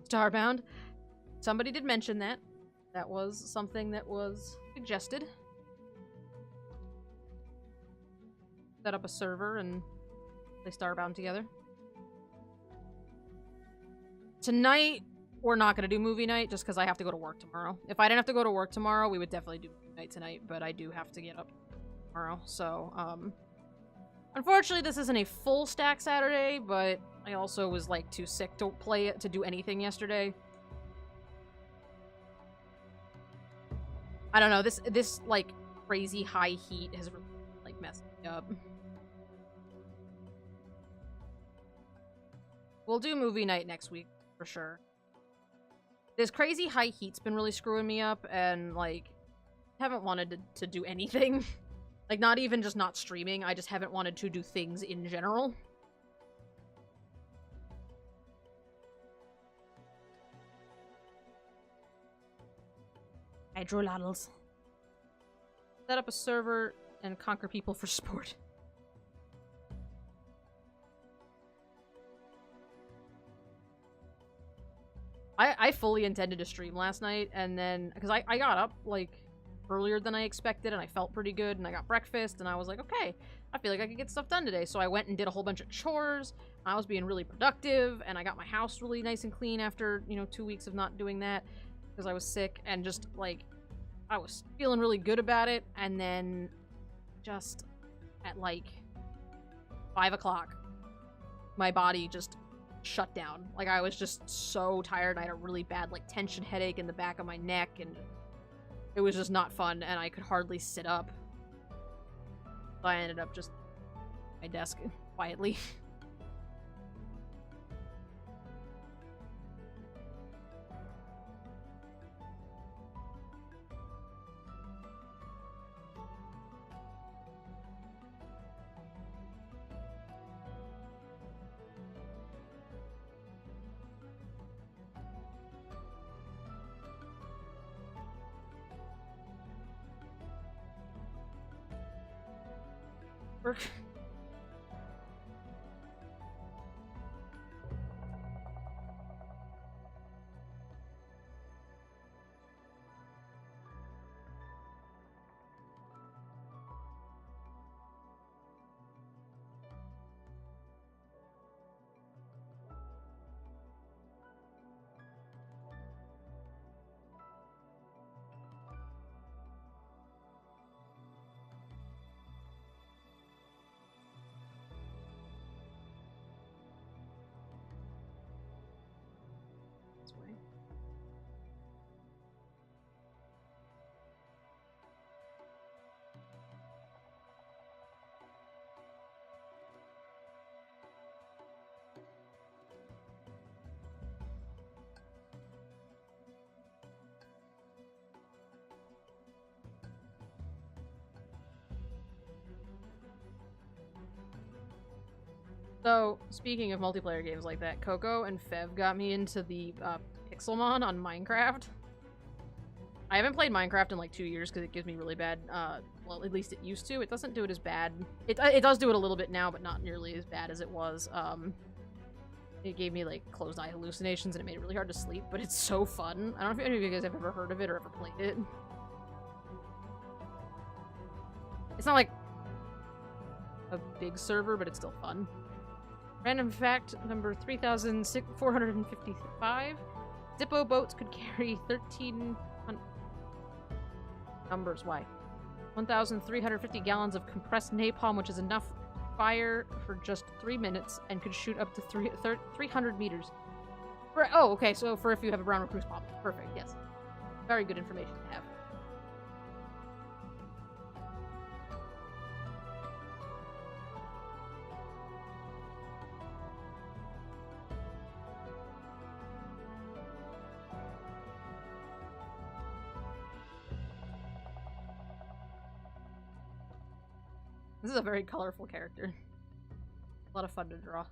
Starbound. Somebody did mention that. That was something that was suggested. Set up a server and play Starbound together. Tonight, we're not going to do movie night just because I have to go to work tomorrow. If I didn't have to go to work tomorrow, we would definitely do movie night tonight, but I do have to get up tomorrow, so, unfortunately, this isn't a full stack Saturday, but I also was, like, too sick to to do anything yesterday. I don't know, this, like, crazy high heat has, like, messed me up. We'll do movie night next week, for sure. This crazy high heat's been really screwing me up, and, like, haven't wanted to do anything. Like, not even just not streaming, I just haven't wanted to do things in general. Hydroladals. Set up a server and conquer people for sport. I fully intended to stream last night, and then, because I got up, like, earlier than I expected, and I felt pretty good, and I got breakfast, and I was like, okay, I feel like I could get stuff done today, so I went and did a whole bunch of chores. I was being really productive, and I got my house really nice and clean after, you know, 2 weeks of not doing that, because I was sick, and just, like, I was feeling really good about it, and then just at, like, 5 o'clock, my body just shut down. Like, I was just so tired. I had a really bad, like, tension headache in the back of my neck, and it was just not fun, and I could hardly sit up. So I ended up just at my desk quietly. So, speaking of multiplayer games like that, Coco and Fev got me into the Pixelmon on Minecraft. I haven't played Minecraft in like 2 years because it gives me really bad, well, at least it used to. It doesn't do it as bad. It does do it a little bit now, but not nearly as bad as it was. It gave me like closed eye hallucinations and it made it really hard to sleep, but it's so fun. I don't know if any of you guys have ever heard of it or ever played it. It's not like a big server, but it's still fun. Random fact number 3,455. Zippo boats could carry 1,300 numbers. Why? 1,350 gallons of compressed napalm, which is enough fire for just 3 minutes and could shoot up to 300 meters. Oh, okay, so for if you have a brown recluse bomb. Perfect, yes. Very good information to have. This is a very colorful character. A lot of fun to draw.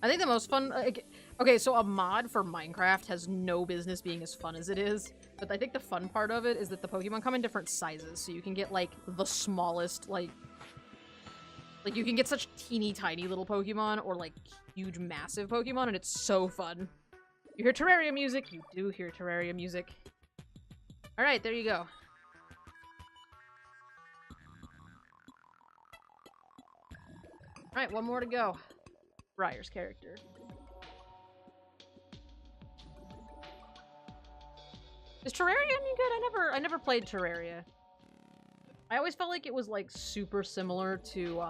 I think the most fun... okay, so a mod for Minecraft has no business being as fun as it is. But I think the fun part of it is that the Pokemon come in different sizes. So you can get, like, the smallest, like, you can get such teeny tiny little Pokemon or, like, huge massive Pokemon, and it's so fun. You hear Terraria music? You do hear Terraria music. Alright, there you go. Alright, one more to go. Briar's character. Is Terraria any good? I never played Terraria. I always felt like it was, like, super similar to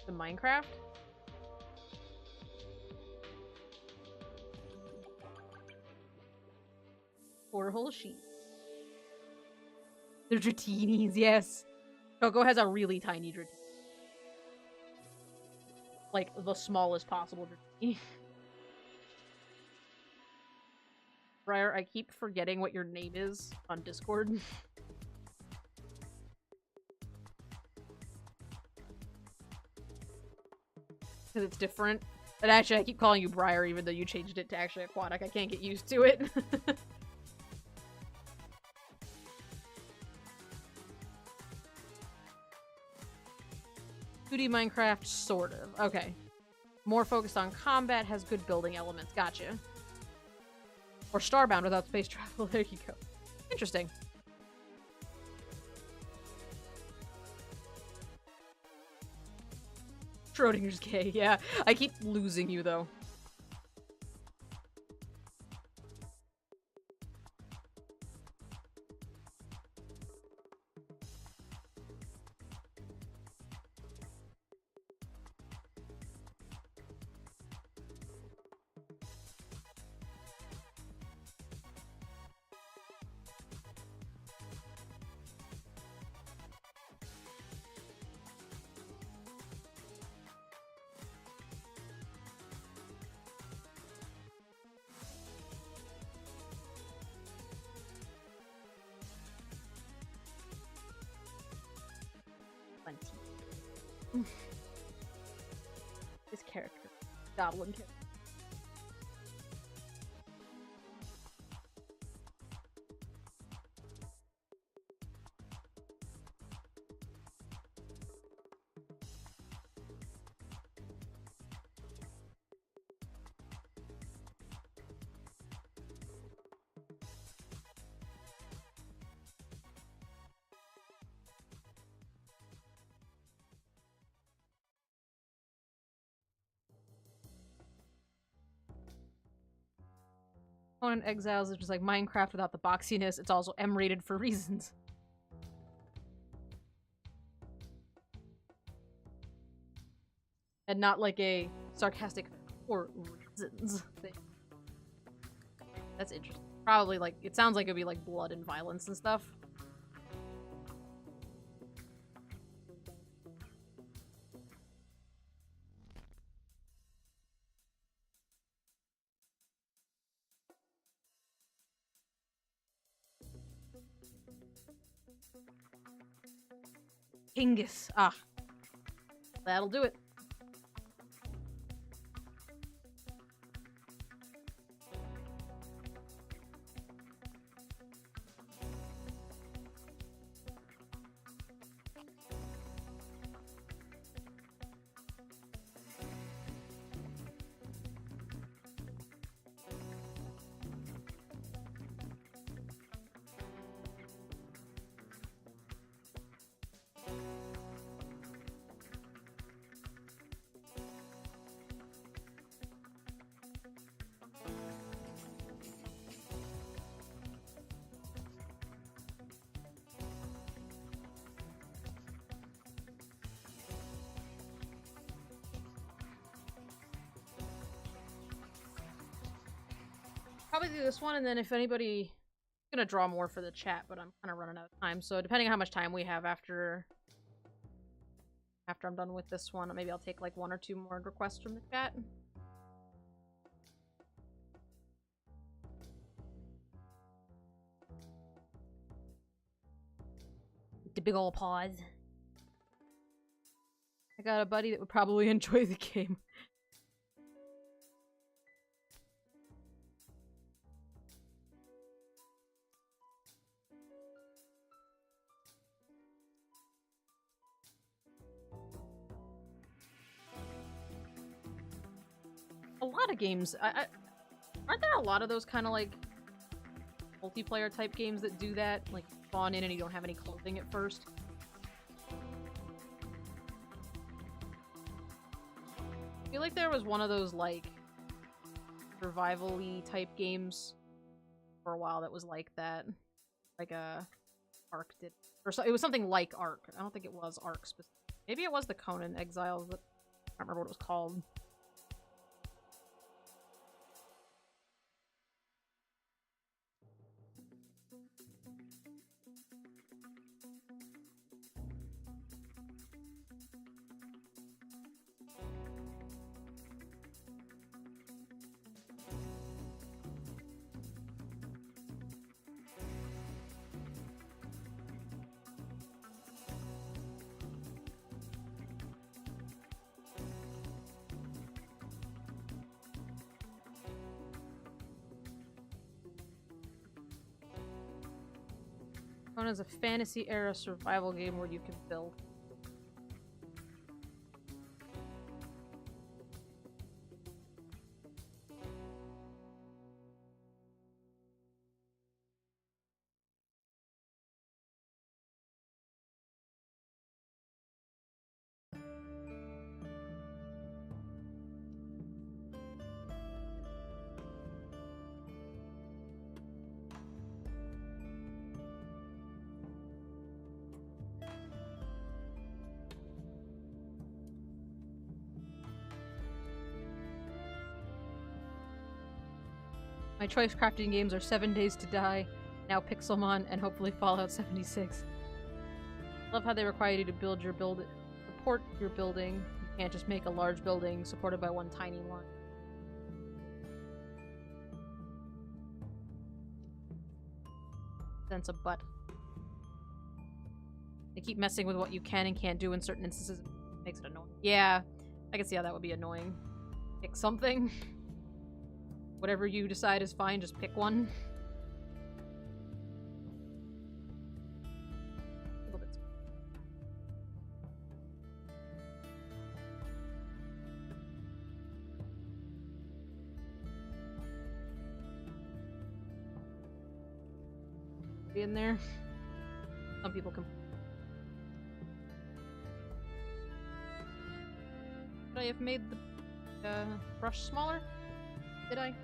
Minecraft. Four-hole sheep. They're Dratinis, yes. Coco has a really tiny Dratini. Like, the smallest possible Dratini. Briar, I keep forgetting what your name is on Discord. Because it's different. And actually, I keep calling you Briar even though you changed it to actually Aquatic. I can't get used to it. 2D Minecraft, sort of. Okay. More focused on combat, has good building elements. Gotcha. Or Starbound without space travel. There you go. Interesting. Schrodinger's gay, yeah. I keep losing you, though. This character. Goblin character. Conan Exiles is just like Minecraft without the boxiness. It's also M-rated for reasons. And not like a sarcastic for reasons thing. That's interesting. Probably like, it sounds like it'd be like blood and violence and stuff. Genghis. Ah. That'll do it. Probably do this one, and then if anybody... I'm gonna draw more for the chat, but I'm kind of running out of time, so depending on how much time we have after I'm done with this one, maybe I'll take like one or two more requests from the chat. The big ol' pause. I got a buddy that would probably enjoy the game. lot of games. Aren't there a lot of those kind of like multiplayer type games that do that? Like spawn in and you don't have any clothing at first. I feel like there was one of those like survival-y type games for a while that was like that. Like Ark did. Or so, it was something like Ark. I don't think it was Ark specifically. Maybe it was the Conan Exiles, but I can't remember what it was called. Conan is a fantasy-era survival game where you can build. My choice crafting games are 7 Days to Die, now Pixelmon, and hopefully Fallout 76. Love how they require you to build your support your building. You can't just make a large building supported by one tiny one. Sense of butt. They keep messing with what you can and can't do in certain instances. It makes it annoying. Yeah, I can see how that would be annoying. Pick something. Whatever you decide is fine, just pick one. A little bit. Be in there. Some people can. Should I have made the brush smaller? Did I?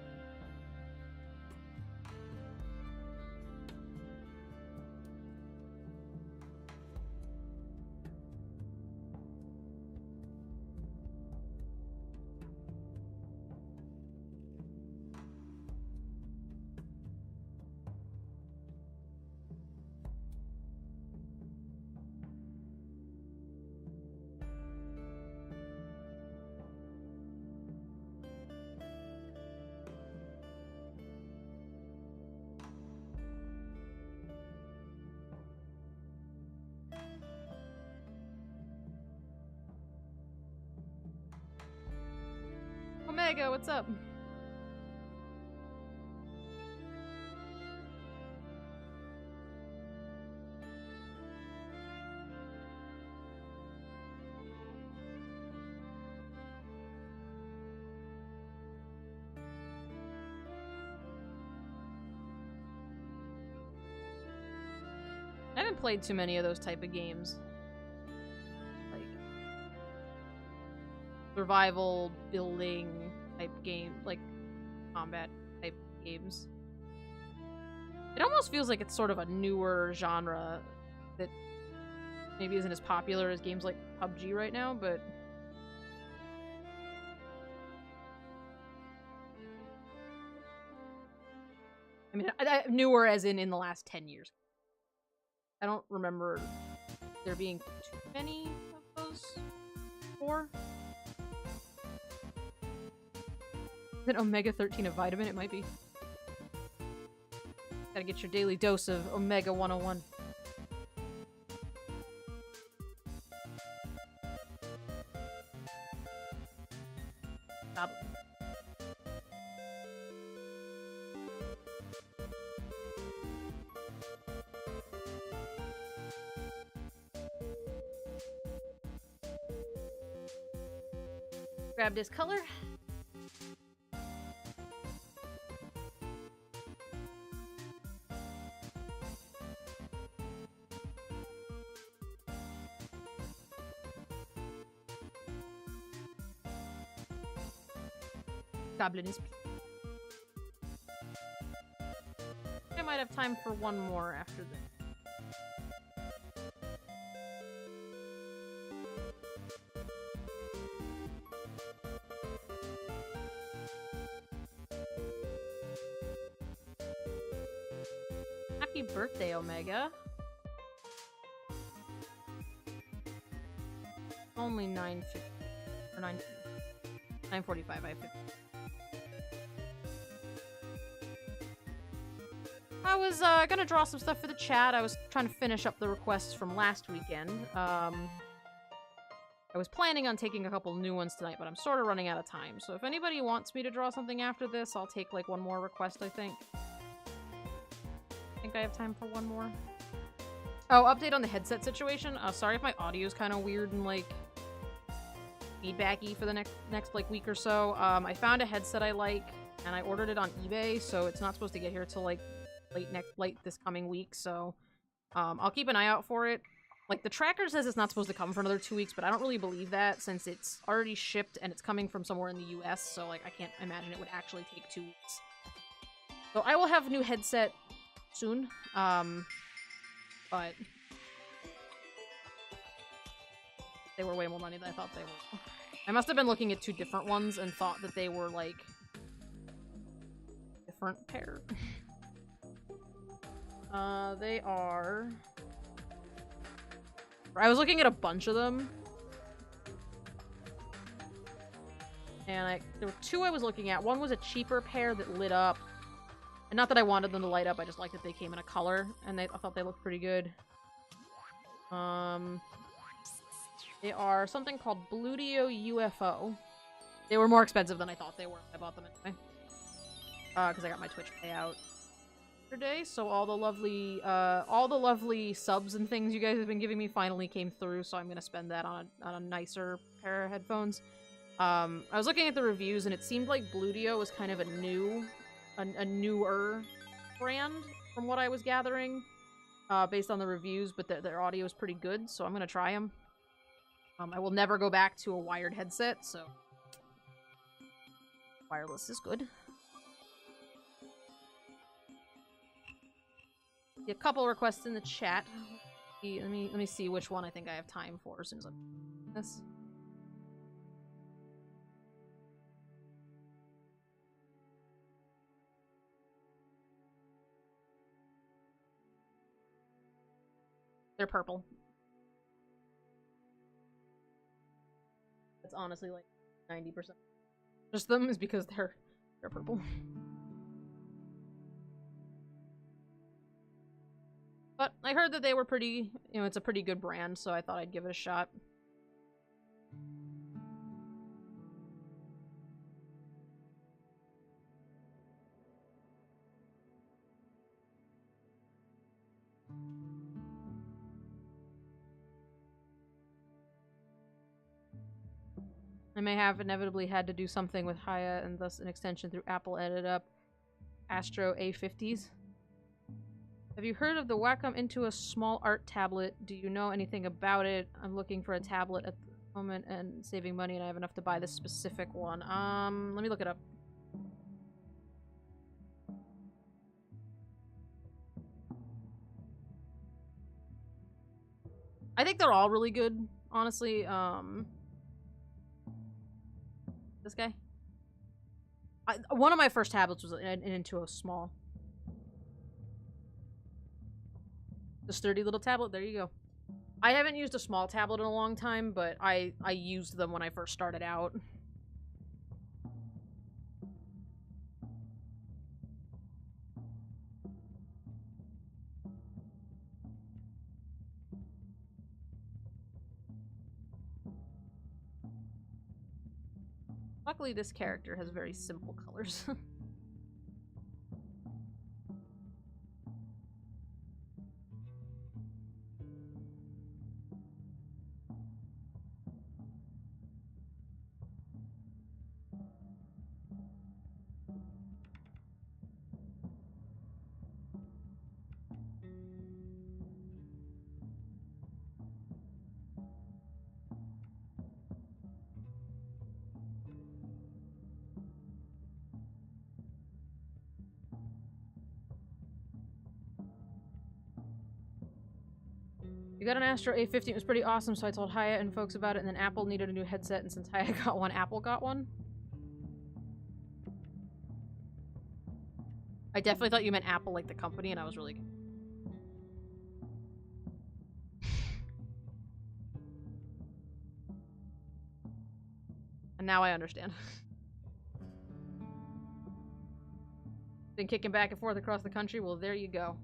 Omega, what's up? I haven't played too many of those type of games. Like survival, building type game, like combat type games. It almost feels like it's sort of a newer genre that maybe isn't as popular as games like PUBG right now, but I mean, newer as in the last 10 years. I don't remember there being too many of those before. Is it Omega-13 a vitamin? It might be. Gotta get your daily dose of Omega 101. Stop. Grab this color. Goblin is... I might have time for one more after this. Happy birthday, Omega. Only 9:50 or 9:45. I have 50. I was gonna draw some stuff for the chat. I was trying to finish up the requests from last weekend. I was planning on taking a couple new ones tonight, but I'm sort of running out of time. So if anybody wants me to draw something after this, I'll take like one more request, I think. I think I have time for one more. Oh, update on the headset situation. Sorry if my audio is kind of weird and like feedbacky for the next like week or so. I found a headset I like, and I ordered it on eBay, so it's not supposed to get here till like late this coming week. So I'll keep an eye out for it. Like the tracker says it's not supposed to come for another 2 weeks, but I don't really believe that since it's already shipped and it's coming from somewhere in the US. So like I can't imagine it would actually take 2 weeks. So I will have a new headset soon. But they were way more money than I thought they were. I must have been looking at 2 different ones and thought that they were, like, different pair. They are... I was looking at a bunch of them. And there were 2 I was looking at. One was a cheaper pair that lit up. And not that I wanted them to light up, I just liked that they came in a color. And I thought they looked pretty good. They are something called Bludio UFO. They were more expensive than I thought they were. I bought them anyway. Because I got my Twitch payout yesterday, so all the lovely subs and things you guys have been giving me finally came through, so I'm gonna spend that on a nicer pair of headphones. I was looking at the reviews, and it seemed like Bludio was kind of a newer brand from what I was gathering, based on the reviews, but their audio is pretty good, so I'm gonna try them. I will never go back to a wired headset, so wireless is good. A couple requests in the chat. Let me see which one I think I have time for as soon as I'm this. They're purple. That's honestly like 90%. Just them is because they're purple. But I heard that they were pretty, you know, it's a pretty good brand, so I thought I'd give it a shot. I may have inevitably had to do something with Haya and thus an extension through Apple edited up Astro A50s. Have you heard of the Wacom into a small art tablet? Do you know anything about it? I'm looking for a tablet at the moment and saving money, and I have enough to buy this specific one. Let me look it up. I think they're all really good, honestly. This guy? One of my first tablets was into a small. The sturdy little tablet, there you go. I haven't used a small tablet in a long time, but I used them when I first started out. Luckily, this character has very simple colors. got an Astro A50, it was pretty awesome, so I told Hyatt and folks about it, and then Apple needed a new headset, and since Hyatt got one, Apple got one. I definitely thought you meant Apple, like the company, and I was really good. And now I understand. Been kicking back and forth across the country? Well, there you go.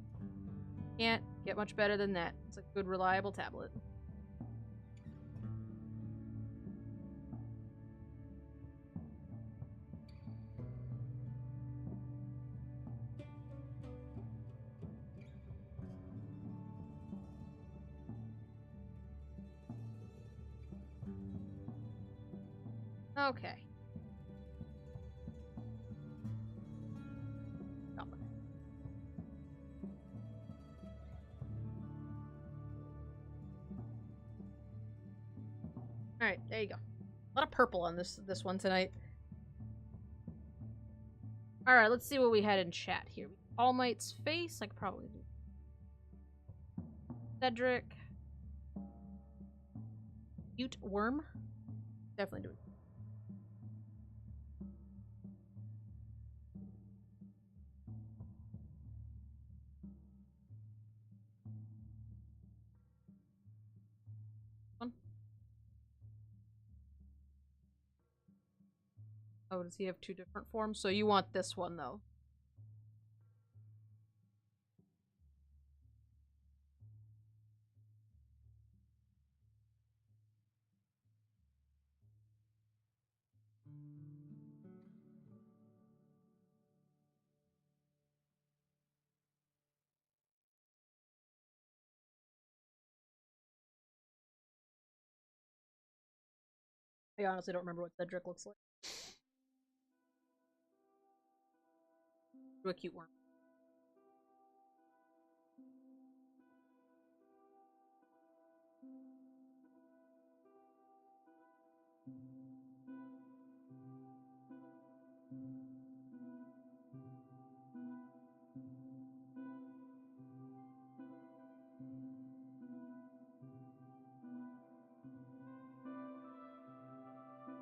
Can't get much better than that. It's a good, reliable tablet. Okay. Alright, there you go. A lot of purple on this one tonight. Alright, let's see what we had in chat here. All Might's face, I could probably do. Cedric. Cute Worm. Definitely do it. Oh, does he have two different forms? So you want this one, though. I honestly don't remember what Cedric looks like. Do a cute worm.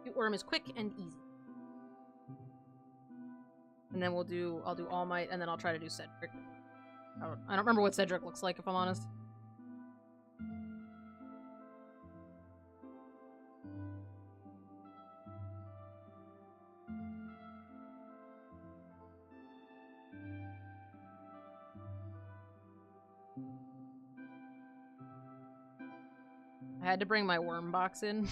Cute Worm is quick and easy. And then I'll do All Might, and then I'll try to do Cedric. I don't remember what Cedric looks like, if I'm honest. I had to bring my worm box in.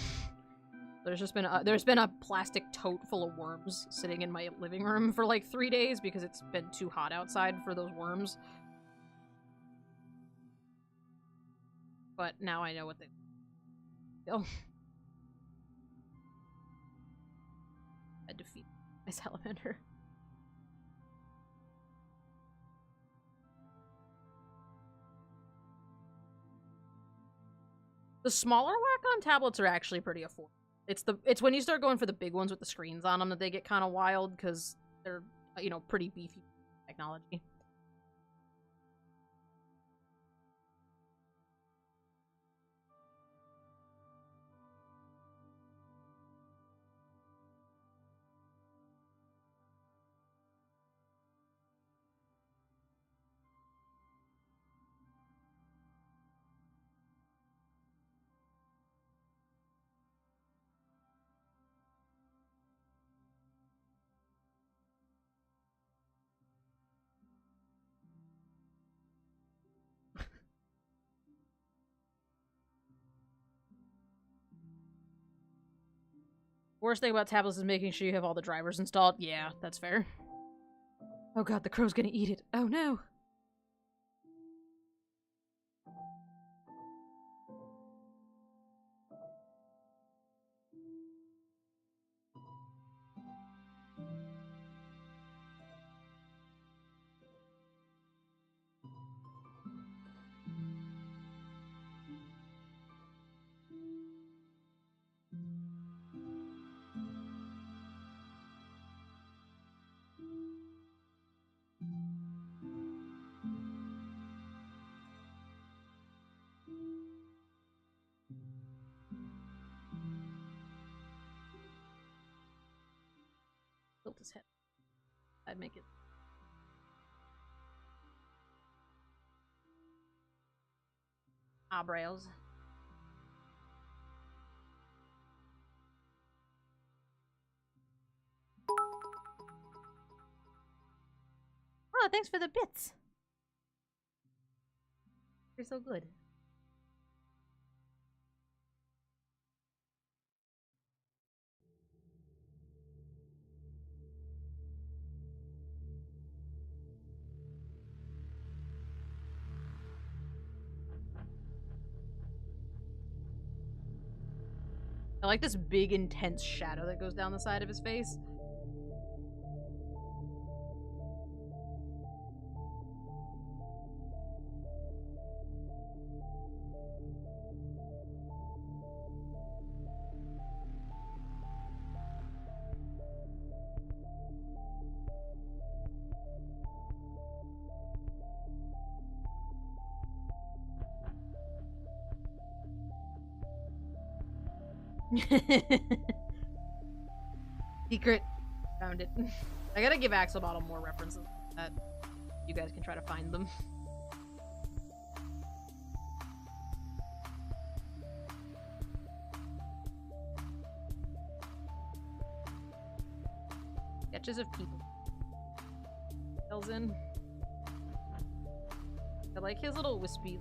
There's been a plastic tote full of worms sitting in my living room for like 3 days because it's been too hot outside for those worms. But now I know what they feel. Had to feed my salamander. The smaller Wacom tablets are actually pretty affordable. It's when you start going for the big ones with the screens on them that they get kind of wild because they're, you know, pretty beefy technology. Worst thing about tablets is making sure you have all the drivers installed. Yeah, that's fair. Oh god, the crow's gonna eat it. Oh no. tilt his head. I'd make it. Eyebrows. Oh, thanks for the bits. You're so good. I like this big, intense shadow that goes down the side of his face. Secret. Found it. I gotta give Axolotl more references that you guys can try to find them. Sketches of people. Fills in. I like his little wispy.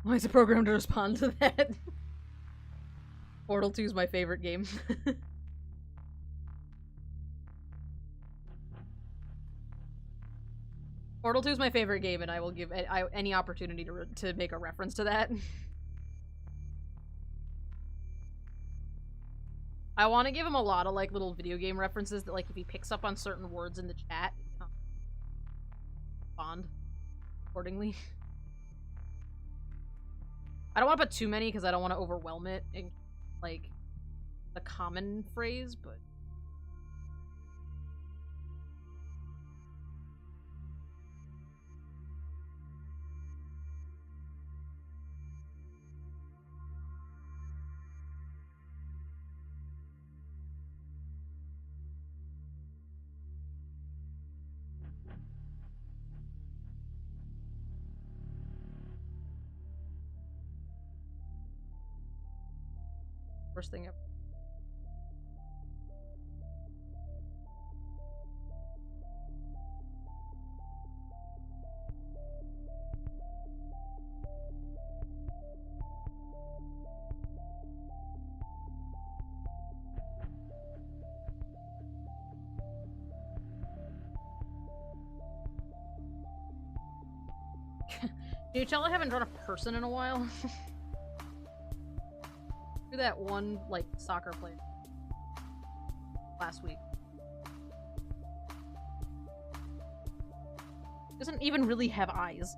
Why is the program to respond to that? Portal 2 is my favorite game. Portal 2 is my favorite game, and I will give any opportunity to make a reference to that. I want to give him a lot of, like, little video game references that, like, if he picks up on certain words in the chat, respond accordingly. I don't want to put too many because I don't want to overwhelm it in, like, the common phrase, but... First thing ever. Can you tell I haven't drawn a person in a while? Do that one, like, soccer player last week. Doesn't even really have eyes.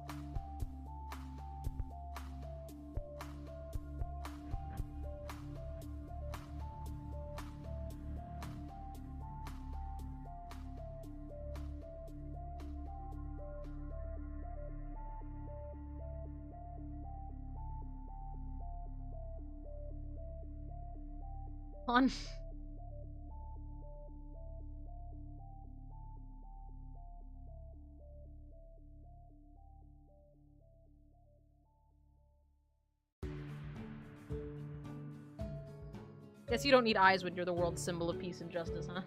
On. Guess you don't need eyes when you're the world's symbol of peace and justice, huh?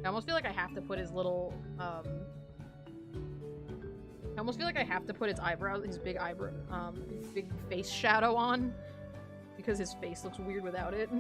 I almost feel like I have to put his little, I almost feel like I have to put his eyebrow, his big eyebrow, his big face shadow on. because his face looks weird without it.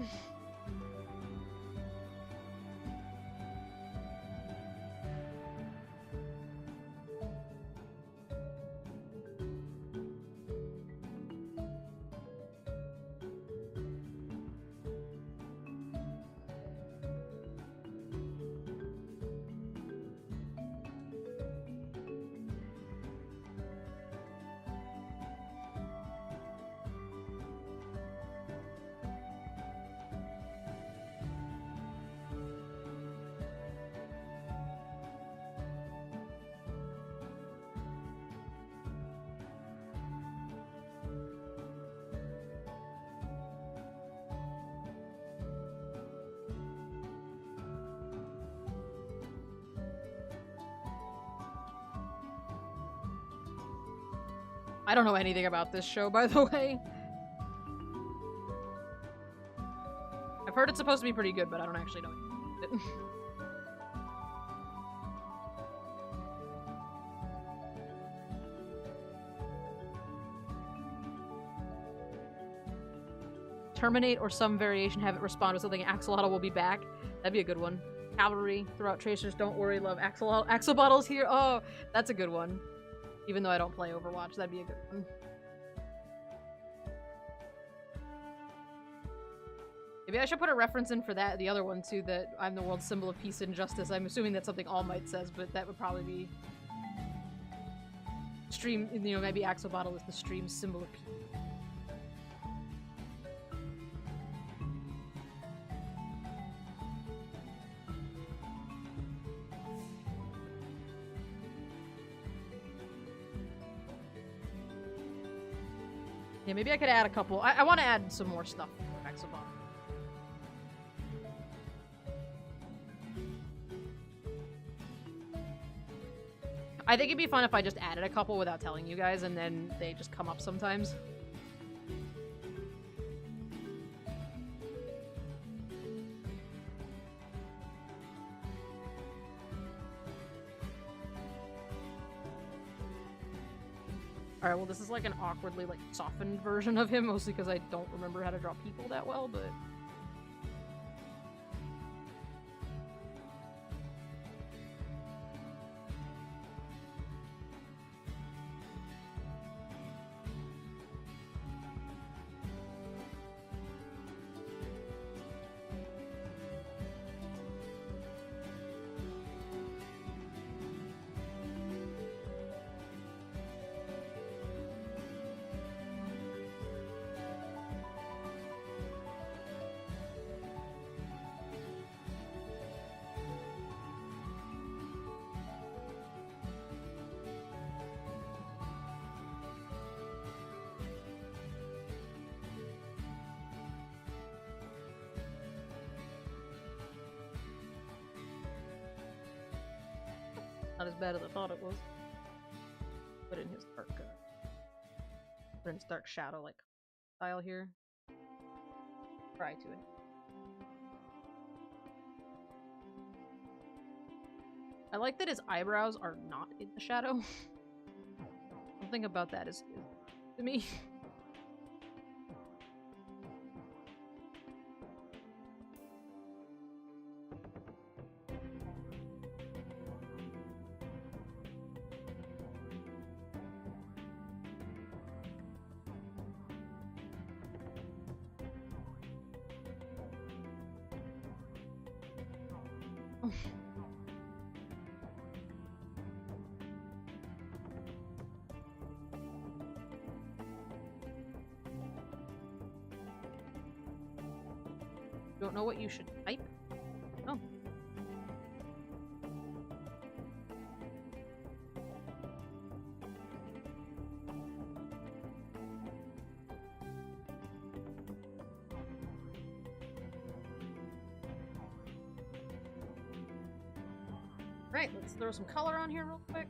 I don't know anything about this show, by the way. I've heard it's supposed to be pretty good, but I don't actually know it. Terminate or some variation, have it respond with something. Axolotl will be back. That'd be a good one. Cavalry, throw out tracers, don't worry, love. Axolotl's here. Oh, that's a good one. Even though I don't play Overwatch, that'd be a good one. Maybe I should put a reference in for that, the other one too, that I'm the world's symbol of peace and justice. I'm assuming that's something All Might says, but that would probably be... Stream, you know, maybe Axolotl is the stream's symbol of peace. Yeah, maybe I could add a couple. I want to add some more stuff for Axolotl. I think it'd be fun if I just added a couple without telling you guys, and then they just come up sometimes. Alright, well this is like an awkwardly like softened version of him, mostly because I don't remember how to draw people that well, but... Not as bad as I thought it was. Put in his dark, put in his dark shadow like style here. Try to it. I like that his eyebrows are not in the shadow. Something about that is to me. Don't know what you should type? Oh. Right, let's throw some color on here real quick.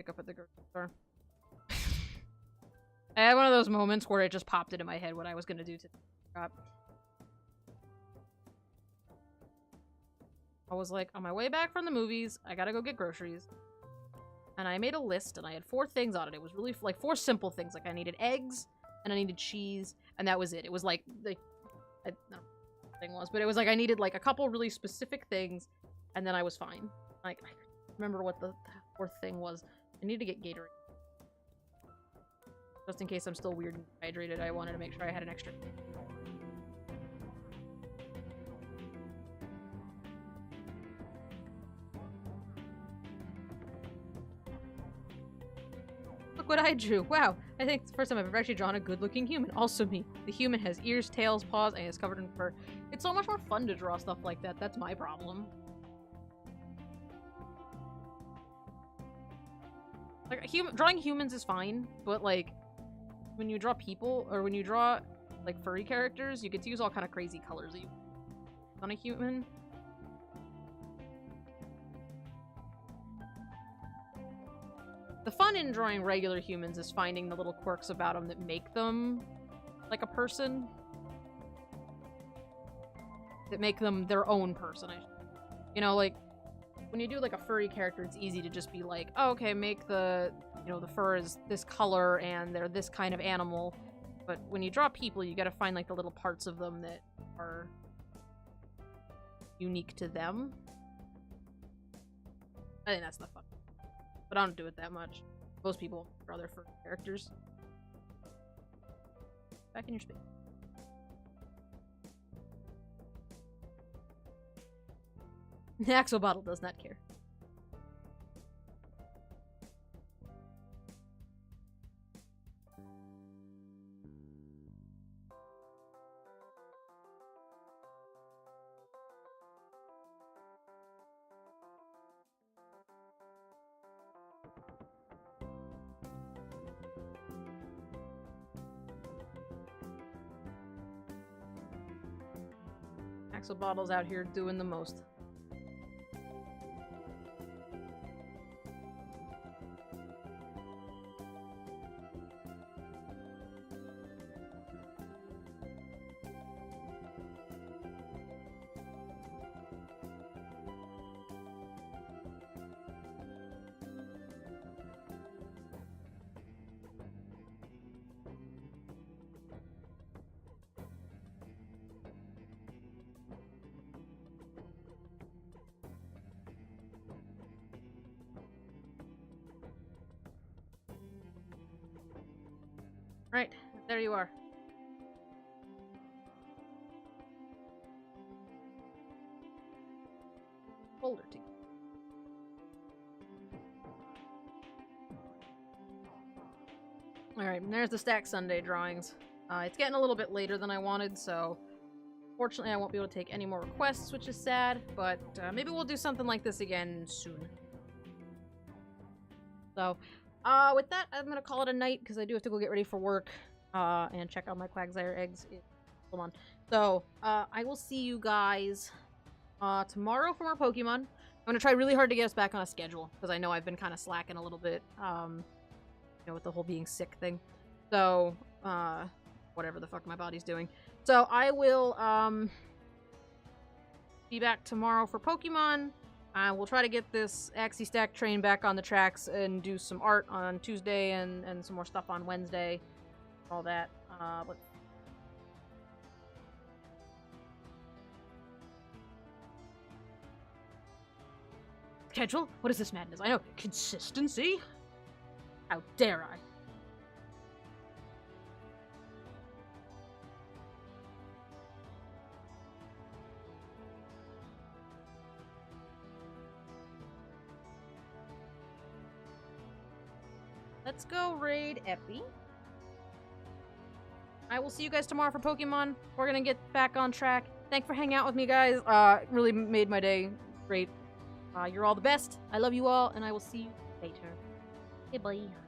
pick up at the grocery store. I had one of those moments where it just popped into my head what I was gonna do to the shop. I was like, on my way back from the movies, I gotta go get groceries. And I made a list, and I had 4 things on it. It was really, like, 4 simple things. Like, I needed eggs, and I needed cheese, and that was it. It was, like, I don't know what the thing was, but it was, like, I needed, like, a couple really specific things, and then I was fine. Like, I remember what the 4th thing was. I need to get Gatorade. Just in case I'm still weird and dehydrated, I wanted to make sure I had an extra. Look what I drew. Wow, I think it's the first time I've ever actually drawn a good-looking human. Also me. The human has ears, tails, paws, and is covered in fur. It's so much more fun to draw stuff like that. That's my problem. Like, drawing humans is fine, but, like, when you draw people, or when you draw, like, furry characters, you get to use all kind of crazy colors that you on a human. The fun in drawing regular humans is finding the little quirks about them that make them like a person. That make them their own person. You know, like, when you do, like, a furry character, it's easy to just be like, oh, okay, make the, you know, the fur is this color and they're this kind of animal. But when you draw people, you gotta find, like, the little parts of them that are unique to them. I think that's the fun. But I don't do it that much. Most people draw their furry characters. Back in your space. The Axolotl does not care. Axolotl's out here doing the most. Right, there you are. Folder team. Alright, and there's the Stack Sunday drawings. It's getting a little bit later than I wanted, so fortunately I won't be able to take any more requests, which is sad, but maybe we'll do something like this again soon. So, with that, I'm gonna call it a night, because I do have to go get ready for work, and check out my Quagsire eggs. Hold on. So, I will see you guys, tomorrow from our Pokemon. I'm gonna try really hard to get us back on a schedule, because I know I've been kind of slacking a little bit, you know, with the whole being sick thing. So, whatever the fuck my body's doing. So, I will, be back tomorrow for Pokemon. We'll try to get this Axie Stack train back on the tracks and do some art on Tuesday and some more stuff on Wednesday. All that. Schedule? What is this madness? I know. Consistency? How dare I? Let's go raid Epi. I will see you guys tomorrow for Pokemon. We're gonna get back on track. Thanks for hanging out with me, guys. Really made my day great. You're all the best. I love you all, and I will see you later. Okay, bye.